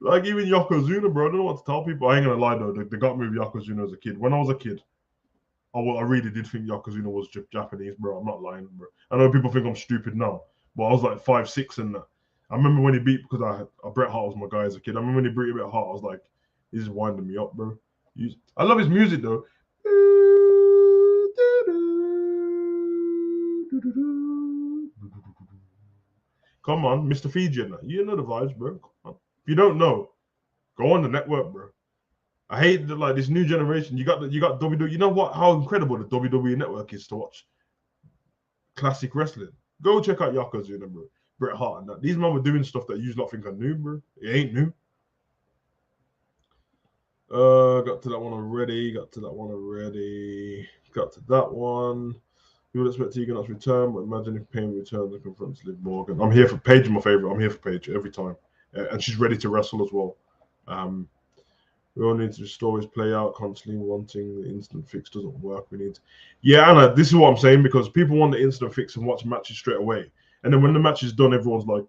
like even Yokozuna, bro. I don't know what to tell people. I ain't gonna lie though. They got me with Yokozuna as a kid. When I was a kid, I really did think Yokozuna was Japanese, bro. I'm not lying, bro. I know people think I'm stupid now, but I was like 5'6" and that. I remember when he beat, because Bret Hart was my guy as a kid. I remember when he beat Bret Hart, I was like, he's just winding me up, bro. I love his music though. Come on, Mr. Fijian. You know the vibes, bro. If you don't know, go on the network, bro. I hate that, like, this new generation. You got WWE. You know what? How incredible the WWE network is to watch classic wrestling. Go check out Yokozuna, bro. Bret Hart and that. These men were doing stuff that you lot think are new, bro. It ain't new. Got to that one already. Got to that one. You would expect Tegan Knox return, but imagine if Payne returns and confronts Liv Morgan. I'm here for Paige, my favorite. I'm here for Paige every time, and she's ready to wrestle as well. We all need to stories play out. Constantly wanting the instant fix doesn't work. Yeah, Anna. This is what I'm saying, because people want the instant fix and watch matches straight away, and then when the match is done, everyone's like,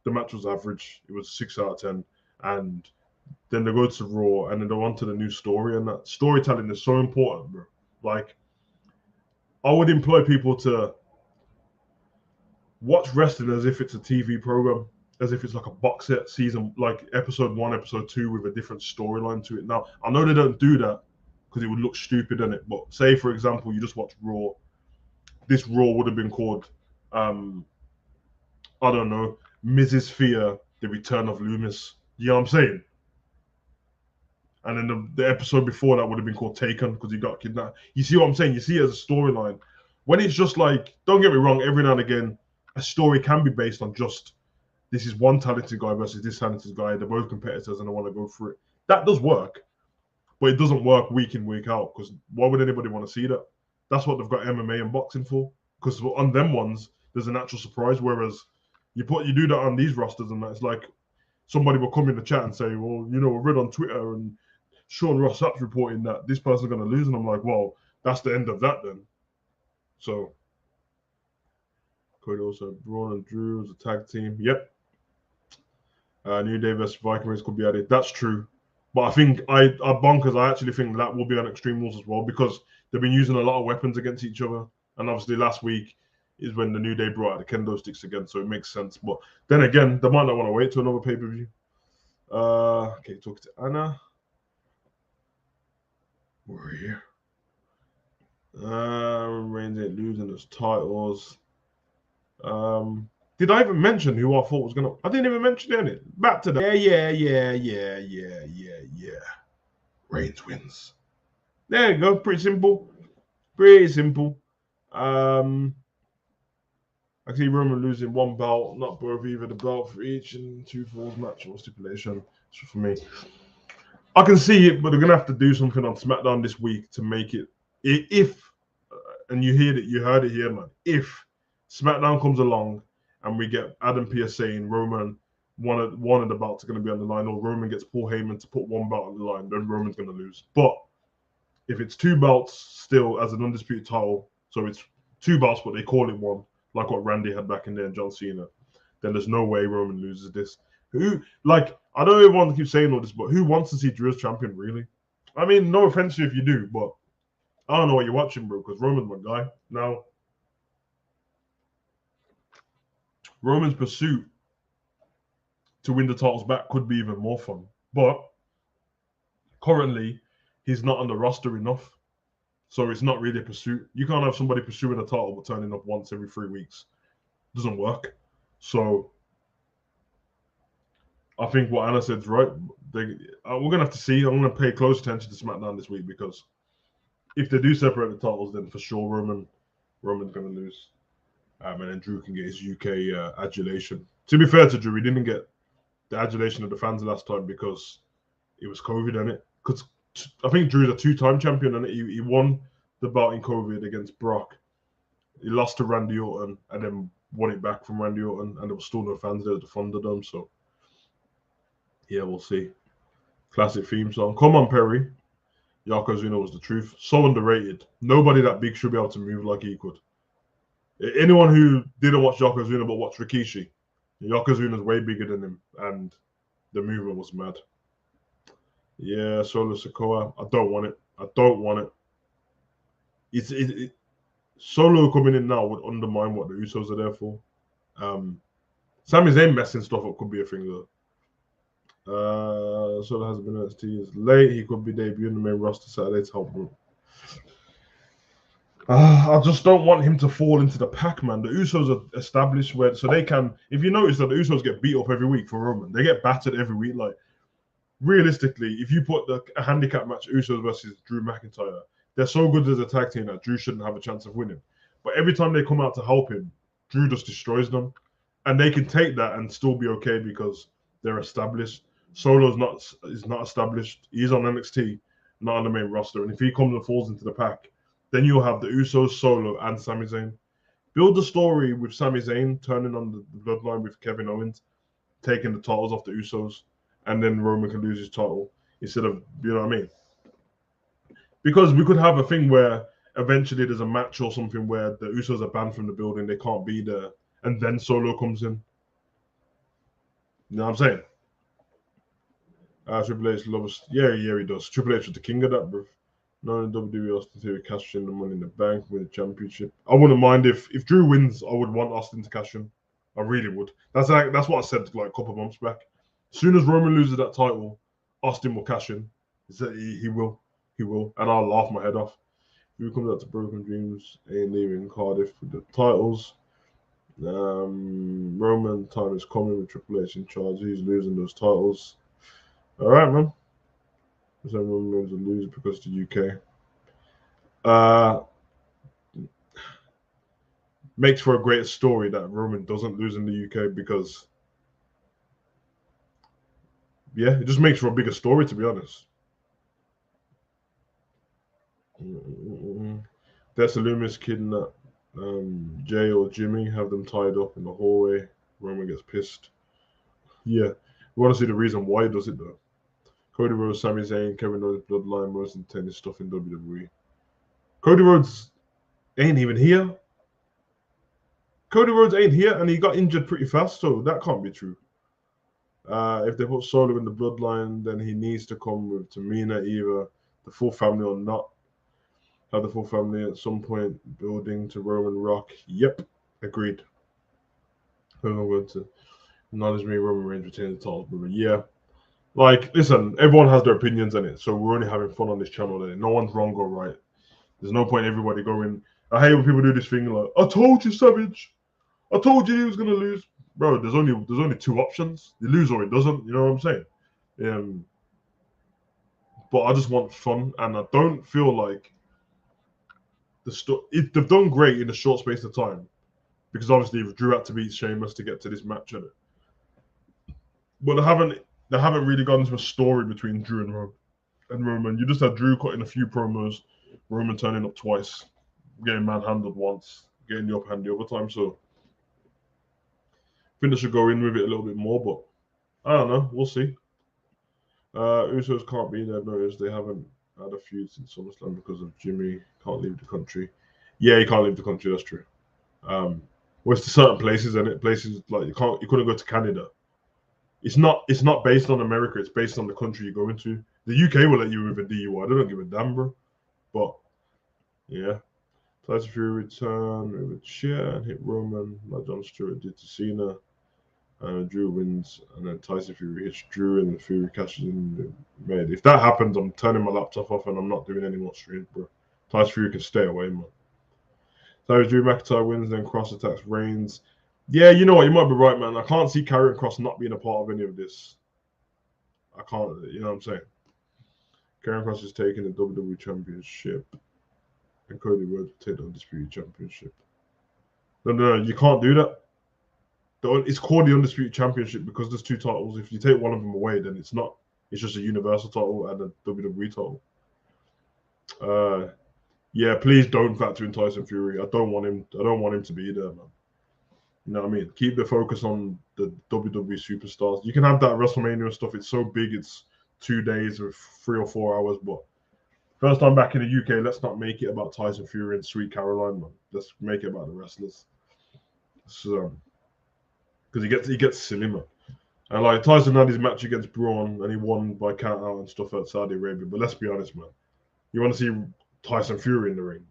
the match was average. It was 6 out of 10, and then they go to Raw and then they're on to the new story, and that storytelling is so important, bro. Like, I would employ people to watch wrestling as if it's a TV program, as if it's like a box set season, like episode 1, episode 2 with a different storyline to it. Now, I know they don't do that because it would look stupid in it, but say, for example, you just watch Raw. This Raw would have been called, I don't know, Mrs. Fear, The Return of Loomis. You know what I'm saying? And then the episode before that would have been called Taken because he got kidnapped. You see what I'm saying? You see it as a storyline. When it's just like, don't get me wrong, every now and again, a story can be based on just this is one talented guy versus this talented guy. They're both competitors and I want to go through it. That does work, but it doesn't work week in, week out because why would anybody want to see that? That's what they've got MMA and boxing for. Because on them ones, there's a natural surprise. Whereas you do that on these rosters and it's like somebody will come in the chat and say, well, you know, I read on Twitter and Sean Ross Sapp's reporting that this person's going to lose. And I'm like, well, that's the end of that then. So, Cody also, Braun and Drew as a tag team. Yep. New Day versus Viking Raiders could be added. That's true. But I think I bonkers. I actually think that will be on Extreme Rules as well because they've been using a lot of weapons against each other. And obviously last week is when the New Day brought out the kendo sticks again. So it makes sense. But then again, they might not want to wait to another pay-per-view. Okay, talk to Anna. We're here. Reigns ain't losing his titles. Did I even mention who I thought was gonna? I didn't even mention it. Back to that. Yeah. Reigns wins. There you go. Pretty simple. Pretty simple. I see Roman losing one belt, not both, either the belt for each and 2 falls match or stipulation. So for me, I can see it, but they're gonna have to do something on SmackDown this week to make it. If and you heard it here, man. If SmackDown comes along and we get Adam Pearce saying Roman one of the belts are going to be on the line, or Roman gets Paul Heyman to put one belt on the line, then Roman's going to lose. But if it's 2 belts still as an undisputed title, so it's 2 belts, but they call it one, like what Randy had back in there and John Cena, then there's no way Roman loses this. I know everyone keeps saying all this, but who wants to see Drew as champion, really? I mean, no offense to you if you do, but I don't know what you're watching, bro, because Roman's my guy. Now, Roman's pursuit to win the titles back could be even more fun. But currently, he's not on the roster enough. So it's not really a pursuit. You can't have somebody pursuing a title but turning up once every 3 weeks. It doesn't work. So I think what Anna said is right. We're going to have to see. I'm going to pay close attention to SmackDown this week because if they do separate the titles, then for sure Roman's going to lose. And then Drew can get his UK adulation. To be fair to Drew, he didn't get the adulation of the fans last time because it was COVID, innit? Because I think Drew's a 2-time champion, and he won the bout in COVID against Brock. He lost to Randy Orton and then won it back from Randy Orton, and there was still no fans there at the Thunderdome. So, yeah, we'll see. Classic theme song. Come on, Perry. Yokozuna was the truth. So underrated. Nobody that big should be able to move like he could. Anyone who didn't watch Yokozuna but watched Rikishi, Yokozuna's way bigger than him, and the movement was mad. Yeah, Solo Sikoa. I don't want it. Solo coming in now would undermine what the Usos are there for. Sami Zayn messing stuff up could be a thing though. Solo hasn't been NXT. Is late. He could be debuting the main roster Saturday to help him. I just don't want him to fall into the pack, man. The Usos are established so they can. If you notice that the Usos get beat up every week for Roman, they get battered every week. Like realistically, if you put a handicap match Usos versus Drew McIntyre, they're so good as a tag team that Drew shouldn't have a chance of winning. But every time they come out to help him, Drew just destroys them, and they can take that and still be okay because they're established. Solo's not established. He's on NXT, not on the main roster, and if he comes and falls into the pack, then you'll have the Usos, Solo, and Sami Zayn. Build the story with Sami Zayn turning on the bloodline with Kevin Owens, taking the titles off the Usos, and then Roman can lose his title instead of, you know what I mean? Because we could have a thing where eventually there's a match or something where the Usos are banned from the building, they can't be there, and then Solo comes in. You know what I'm saying? Triple H loves, yeah, he does. Triple H was the king of that, bro. No, in WWE, Austin Theory cash in the Money in the Bank, win the championship. I wouldn't mind if Drew wins. I would want Austin to cash in. I really would. That's what I said like a couple of months back. As soon as Roman loses that title, Austin will cash in. He will, and I'll laugh my head off. Who comes out to Broken Dreams ain't leaving Cardiff with the titles. Roman time is coming with Triple H in charge. He's losing those titles. All right, man. So Roman's a loser because of the UK. Makes for a great story that Roman doesn't lose in the UK because, yeah, it just makes for a bigger story, to be honest. That's a Loomis kidnap Jay or Jimmy, have them tied up in the hallway. Roman gets pissed. Yeah, we want to see the reason why he does it, though. Cody Rhodes, Sami Zayn, Kevin Owens, Bloodline, most intense stuff in WWE. Cody Rhodes ain't even here. Cody Rhodes ain't here, and he got injured pretty fast, so that can't be true. If they put Solo in the Bloodline, then he needs to come with Tamina, either the full family or not. Have the full family at some point building to Roman Rock. Yep, agreed. I'm going to acknowledge me. Roman Reigns retains the title, but yeah. Like, listen, everyone has their opinions in it, so we're only having fun on this channel. No one's wrong or right. There's no point everybody going. I hate when people do this thing like, "I told you, Savage. I told you he was gonna lose." Bro, there's only two options: you lose or it doesn't. You know what I'm saying? But I just want fun, and I don't feel like they've done great in a short space of time, because obviously Drew had to beat Sheamus to get to this match in it. But they haven't really gone into a story between Drew and Roman. You just had Drew cutting a few promos, Roman turning up twice, getting manhandled once, getting the upper hand the other time. So I think they should go in with it a little bit more, but I don't know. We'll see. Usos can't be there. Notice they haven't had a feud since SummerSlam because of Jimmy can't leave the country. Yeah, he can't leave the country. That's true. Well, it's to certain places, and it places like you couldn't go to Canada. It's not based on America. It's based on the country you go into. The UK will let you with a DUI. They don't give a damn, bro. But yeah, Tyson Fury return with a chair and hit Roman like John Stewart did to Cena. Drew wins, and then Tyson Fury hits Drew, and Fury cashes in. Man, if that happens, I'm turning my laptop off and I'm not doing any more streams, bro. Tyson Fury can stay away, man. So Drew McIntyre wins, then Cross attacks Reigns. Yeah, you know what? You might be right, man. I can't see Karrion Kross not being a part of any of this. I can't. You know what I'm saying? Karrion Kross is taking the WWE Championship, and Cody Rhodes will take the Undisputed Championship. No, you can't do that. It's called the Undisputed Championship because there's two titles. If you take one of them away, then it's not. It's just a Universal title and a WWE title. Yeah, please don't factor in Tyson Fury. I don't want him to be there, man. You know what I mean? Keep the focus on the WWE superstars. You can have that WrestleMania stuff. It's so big. It's 2 days or 3 or 4 hours. But first time back in the UK, let's not make it about Tyson Fury and Sweet Caroline, man. Let's make it about the wrestlers. So, because he gets silly, man. And like Tyson had his match against Braun and he won by count out and stuff at Saudi Arabia. But let's be honest, man. You want to see Tyson Fury in the ring?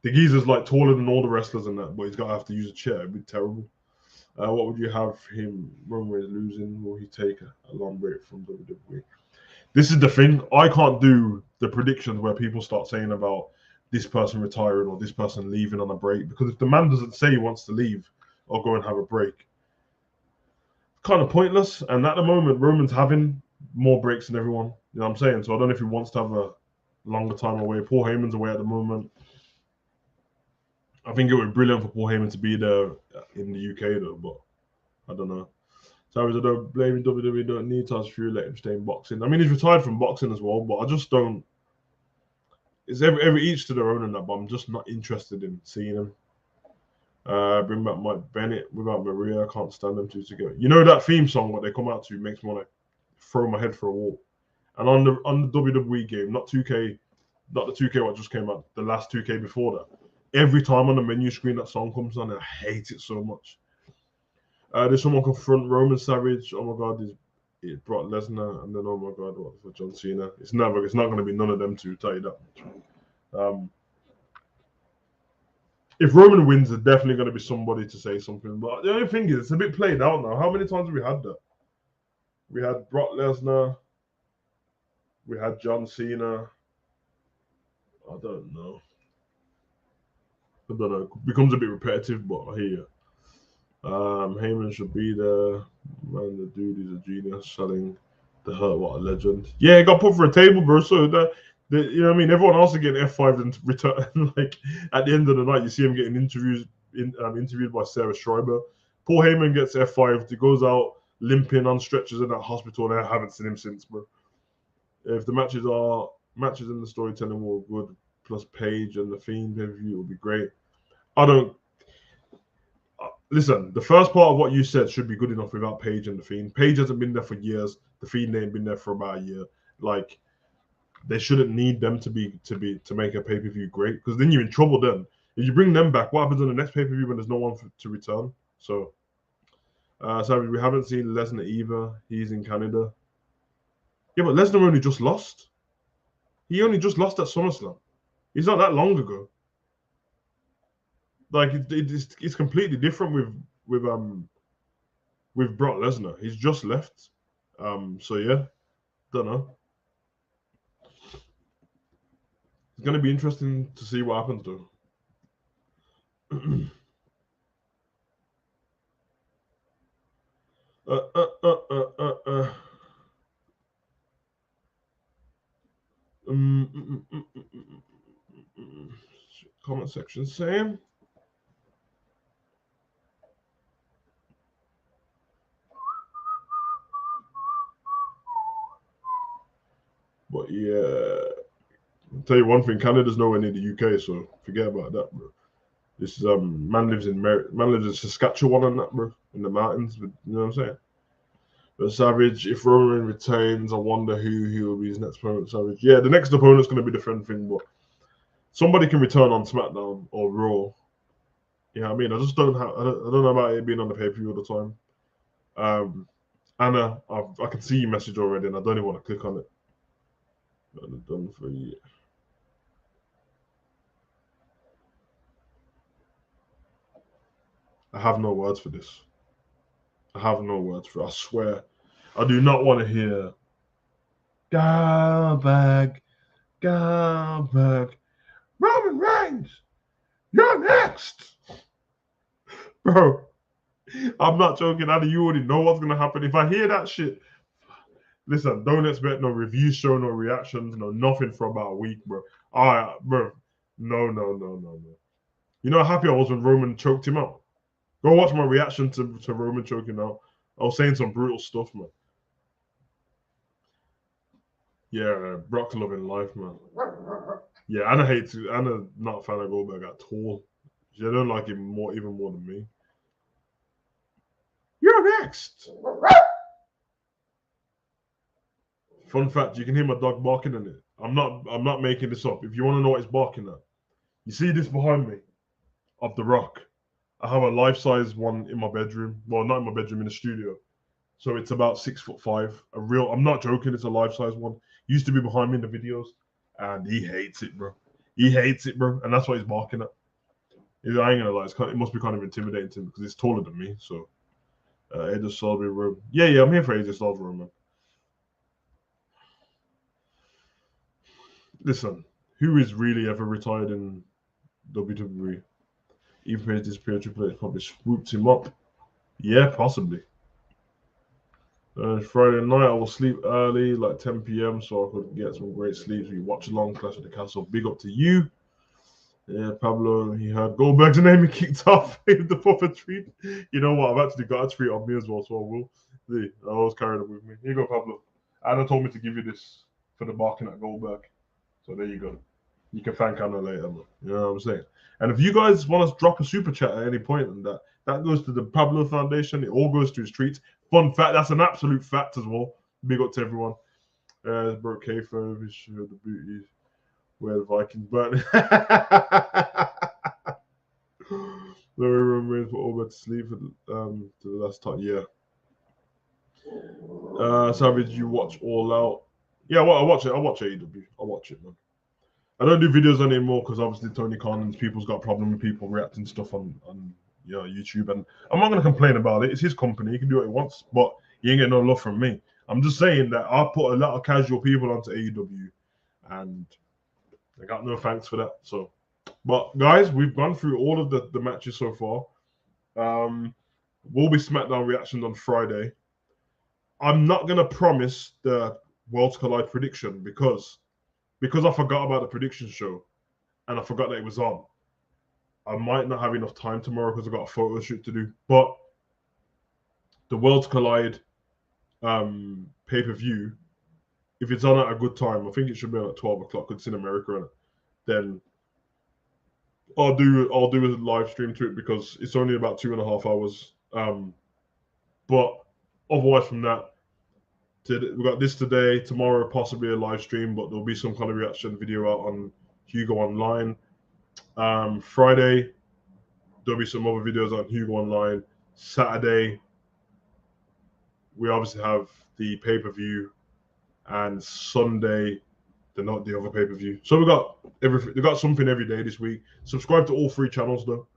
The geezer's like taller than all the wrestlers in that, but he's got to have to use a chair. It'd be terrible. What would you have him Roman Reigns losing? Will he take a long break from WWE? This is the thing. I can't do the predictions where people start saying about this person retiring or this person leaving on a break, because if the man doesn't say he wants to leave or go and have a break, kind of pointless. And at the moment, Roman's having more breaks than everyone. You know what I'm saying? So I don't know if he wants to have a longer time away. Paul Heyman's away at the moment. I think it would be brilliant for Paul Heyman to be there in the UK though, but I don't know. Savage, I don't blame WWE. Don't need Tyson Fury. Let him stay in boxing. I mean, he's retired from boxing as well, but I just don't. It's every each to their own in that, but I'm just not interested in seeing him. Bring back Mike Bennett without Maria. I can't stand them two together. You know that theme song what they come out to makes me want to throw my head for a wall. And on the WWE game, not 2K, not the 2K what just came out, the last 2K before that. Every time on the menu screen that song comes on, I hate it so much. Did someone confront Roman Savage? Oh my God, is Brock Lesnar, and then oh my God, what for John Cena? It's not going to be none of them two. Tell you that much. if Roman wins, there's definitely going to be somebody to say something. But the only thing is, it's a bit played out now. How many times have we had that? We had Brock Lesnar. We had John Cena. I don't know. It becomes a bit repetitive, but I hear you. Heyman should be there. Man, the dude is a genius selling the Hurt. What a legend. Yeah, he got put for a table, bro. So you know what I mean? Everyone else is getting F5 and return. Like at the end of the night, you see him getting interviewed by Sarah Schreiber. Paul Heyman gets F5. He goes out limping on stretchers in that hospital, and I haven't seen him since, bro. If the matches in the storytelling were good, plus Page and the Fiend pay-per-view would be great. I don't. Listen, the first part of what you said should be good enough without Page and the Fiend. Page hasn't been there for years. The Fiend ain't been there for about a year. Like, they shouldn't need them to make a pay-per-view great, because then you're in trouble. Then if you bring them back, what happens on the next pay-per-view when there's no one to return? So, sorry, we haven't seen Lesnar either. He's in Canada. Yeah, but Lesnar only just lost. He only just lost at SummerSlam. It's not that long ago. Like it's completely different with Brock Lesnar. He's just left. So yeah, don't know. It's gonna be interesting to see what happens though. Comment section same. But yeah, I'll tell you one thing: Canada's nowhere near the UK, so forget about that, bro. This is man lives in Saskatchewan and that, bro, in the mountains. You know what I'm saying? But Savage, if Roman retains, I wonder who he will be his next opponent. Savage, yeah, the next opponent's going to be the friend thing, but somebody can return on SmackDown or Raw. You know what I mean? I just don't have. I don't know about it being on the pay-per-view all the time. Anna, I can see your message already, and I don't even want to click on it. Done for you. I have no words for this. I have no words for it. I swear. I do not want to hear go back. Roman Reigns, you're next. Bro, I'm not joking. Anna, you already know what's going to happen. If I hear that shit, listen, don't expect no review show, no reactions, no nothing for about a week, bro. Bro, no. You know how happy I was when Roman choked him out? Go watch my reaction to Roman choking out. I was saying some brutal stuff, man. Yeah, Brock loving life, man. Yeah, Anna not a fan of Goldberg at all. She don't like him even more than me. You're next. Fun fact: you can hear my dog barking in it. I'm not making this up. If you want to know what it's barking at, you see this behind me, of The Rock. I have a life-size one in my bedroom. Well, not in my bedroom, in the studio. So it's about 6'5". I'm not joking. It's a life-size one. Used to be behind me in the videos, and he hates it, bro. He hates it, bro, and that's why he's barking at. I ain't gonna lie. It must be kind of intimidating to him because he's taller than me. So, AJ Styles room. Yeah, I'm here for AJ Styles room, man. Listen, who is really ever retired in WWE? Even Page disappeared, Triple H probably swooped him up. Yeah, possibly. Friday night, I will sleep early, like 10 p.m., so I could get some great sleep. So you watch along Clash of the Castle. Big up to you. Yeah, Pablo, he heard Goldberg's name and kicked off the proper tweet. You know what? I've actually got a tweet on me as well, so I will. See, I always carry it with me. Here you go, Pablo. Anna told me to give you this for the barking at Goldberg. So there you go. You can thank Anna later, man. You know what I'm saying? And if you guys want to drop a super chat at any point, and that goes to the Pablo Foundation. It all goes to his tweets. Fun fact, that's an absolute fact as well. Big up to everyone. Broke kayfabe, showed the booty where the Vikings burn. The room rooms were all about to sleep to the last time. Yeah. Savage, you watch All Out? Yeah, well, I watch it. I watch AEW. I watch it, man. I don't do videos anymore because obviously Tony Khan and people's got a problem with people reacting stuff on YouTube, and I'm not gonna complain about it. It's his company; he can do what he wants, but he ain't getting no love from me. I'm just saying that I put a lot of casual people onto AEW, and I got no thanks for that. So, but guys, we've gone through all of the matches so far. Will be SmackDown reactions on Friday. I'm not gonna promise the Worlds Collide prediction because I forgot about the prediction show and I forgot that it was on. I might not have enough time tomorrow because I've got a photo shoot to do. But the Worlds Collide pay-per-view, if it's on at a good time, I think it should be on at 12 o'clock because it's in America, then I'll do a live stream to it because it's only about 2.5 hours. But otherwise from that, we got this today, tomorrow possibly a live stream, but there'll be some kind of reaction video out on HUGO Online. Friday, there'll be some other videos on HUGO Online. Saturday, we obviously have the pay-per-view, and Sunday, the other pay-per-view. So we got something every day this week. Subscribe to all 3 channels though.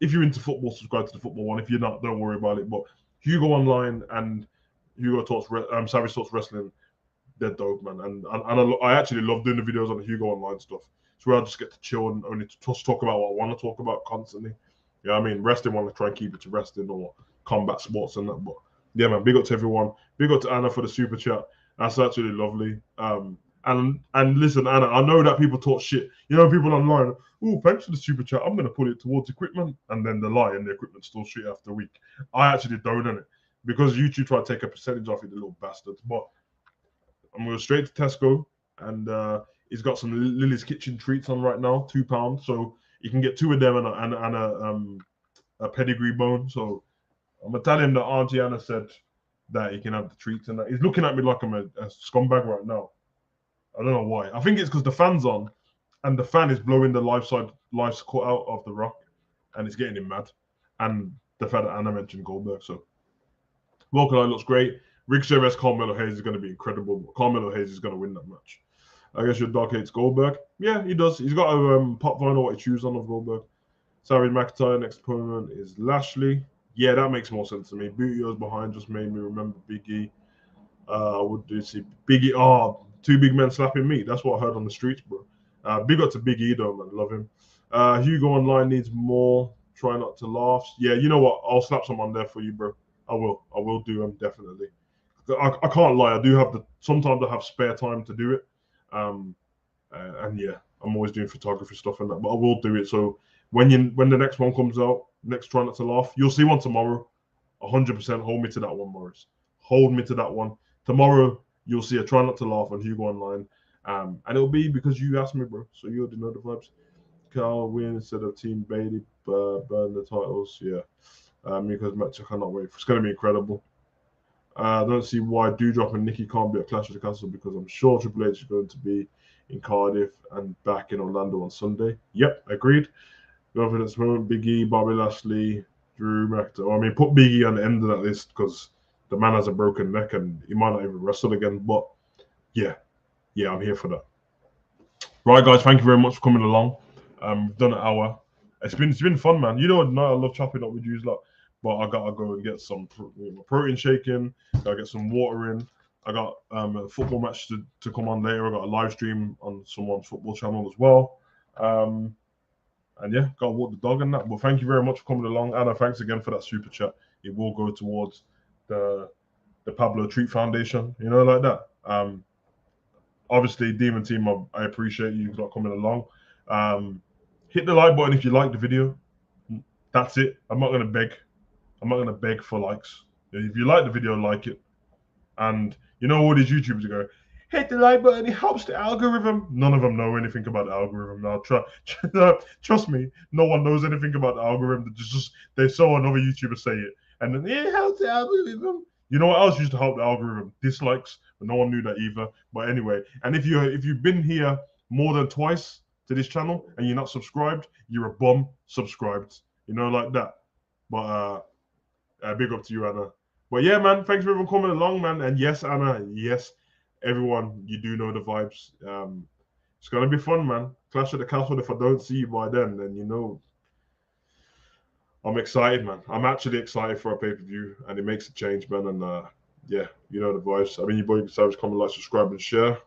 If you're into football, subscribe to the football one. If you're not, don't worry about it. But HUGO Online and HUGO Talks, Savage Talks Wrestling, they're dope, man. And I actually love doing the videos on the HUGO Online stuff. It's where I just get to chill and only just talk about what I want to talk about constantly. Yeah, I mean, wrestling, want to try and keep it to wrestling or combat sports and that. But yeah, man, big up to everyone. Big up to Anna for the super chat. That's actually lovely. And listen, Anna, I know that people talk shit. You know, people online, oh, thanks for the super chat. I'm going to put it towards equipment. And then they lie and the equipment's still shit after a week. I actually don't on it because YouTube try to take a percentage off it, the little bastards. But I'm going straight to Tesco, and he's got some Lily's Kitchen treats on right now, £2. So you can get 2 of them and a pedigree bone. So I'm going to tell him that Auntie Anna said that he can have the treats and that. He's looking at me like I'm a scumbag right now. I don't know why. I think it's because the fan's on and the fan is blowing the life's cut out of the Rock and it's getting him mad. And the fact that Anna mentioned Goldberg. So World Collide looks great. Ricochet vs Carmelo Hayes is going to be incredible. Carmelo Hayes is going to win that match. I guess your dog hates Goldberg. Yeah, he does. He's got a pop vinyl what he chews on of Goldberg. Savage McIntyre, next opponent is Lashley. Yeah, that makes more sense to me. Bootio's behind just made me remember Big E. What do you see? Big E. Oh, 2 big men slapping meat. That's what I heard on the streets, bro. Big up to Big E, though, man. Love him. HUGO Online needs more. Try not to laugh. Yeah, you know what? I'll slap some on there for you, bro. I will do them, definitely. I can't lie. I do have sometimes I have spare time to do it. And yeah, I'm always doing photography stuff and that, but I will do it. So when the next one comes out, next Try Not to Laugh, you'll see one tomorrow. 100% hold me to that one, Morris. Hold me to that one. Tomorrow you'll see a Try Not to Laugh on HUGO Online. And it'll be because you asked me, bro. So you already know the vibes. Carl win instead of Team Bailey burn the titles. Yeah. Because match I cannot wait. It's gonna be incredible. I don't see why Doudrop and Nikki can't be at Clash of the Castle because I'm sure Triple H is going to be in Cardiff and back in Orlando on Sunday. Yep, agreed. Confidence moment, Big E, Bobby Lashley, Drew McIntyre. I mean, put Big E on the end of that list because the man has a broken neck and he might not even wrestle again. But yeah, I'm here for that. Right, guys, thank you very much for coming along. We've done an hour. It's been fun, man. You know, I love chopping up with you lot. But I gotta go and get some protein shake in. Gotta get some water in. I got a football match to come on later. I got a live stream on someone's football channel as well. And yeah, gotta walk the dog and that. But thank you very much for coming along, Anna. Thanks again for that super chat. It will go towards the Pablo Treat Foundation. You know, like that. Obviously, Demon Team, I appreciate you not coming along. Hit the like button if you like the video. That's it. I'm not gonna beg. I'm not going to beg for likes. If you like the video, like it. And you know all these YouTubers go, hit the like button, it helps the algorithm. None of them know anything about the algorithm. Now, trust me, no one knows anything about the algorithm. They saw another YouTuber say it. And then, it helps the algorithm. You know what else used to help the algorithm? Dislikes. But no one knew that either. But anyway, and if you've been here more than twice to this channel and you're not subscribed, you're a bum subscribed. You know, like that. But big up to you, Anna. But yeah, man, thanks for everyone coming along, man. And yes, Anna, yes, everyone, you do know the vibes. It's gonna be fun, man. Clash at the Castle. If I don't see you by then you know I'm excited, man. I'm actually excited for a pay-per-view, and it makes a change, man. And yeah, you know the vibes. I mean, you boys can comment, like, subscribe, and share.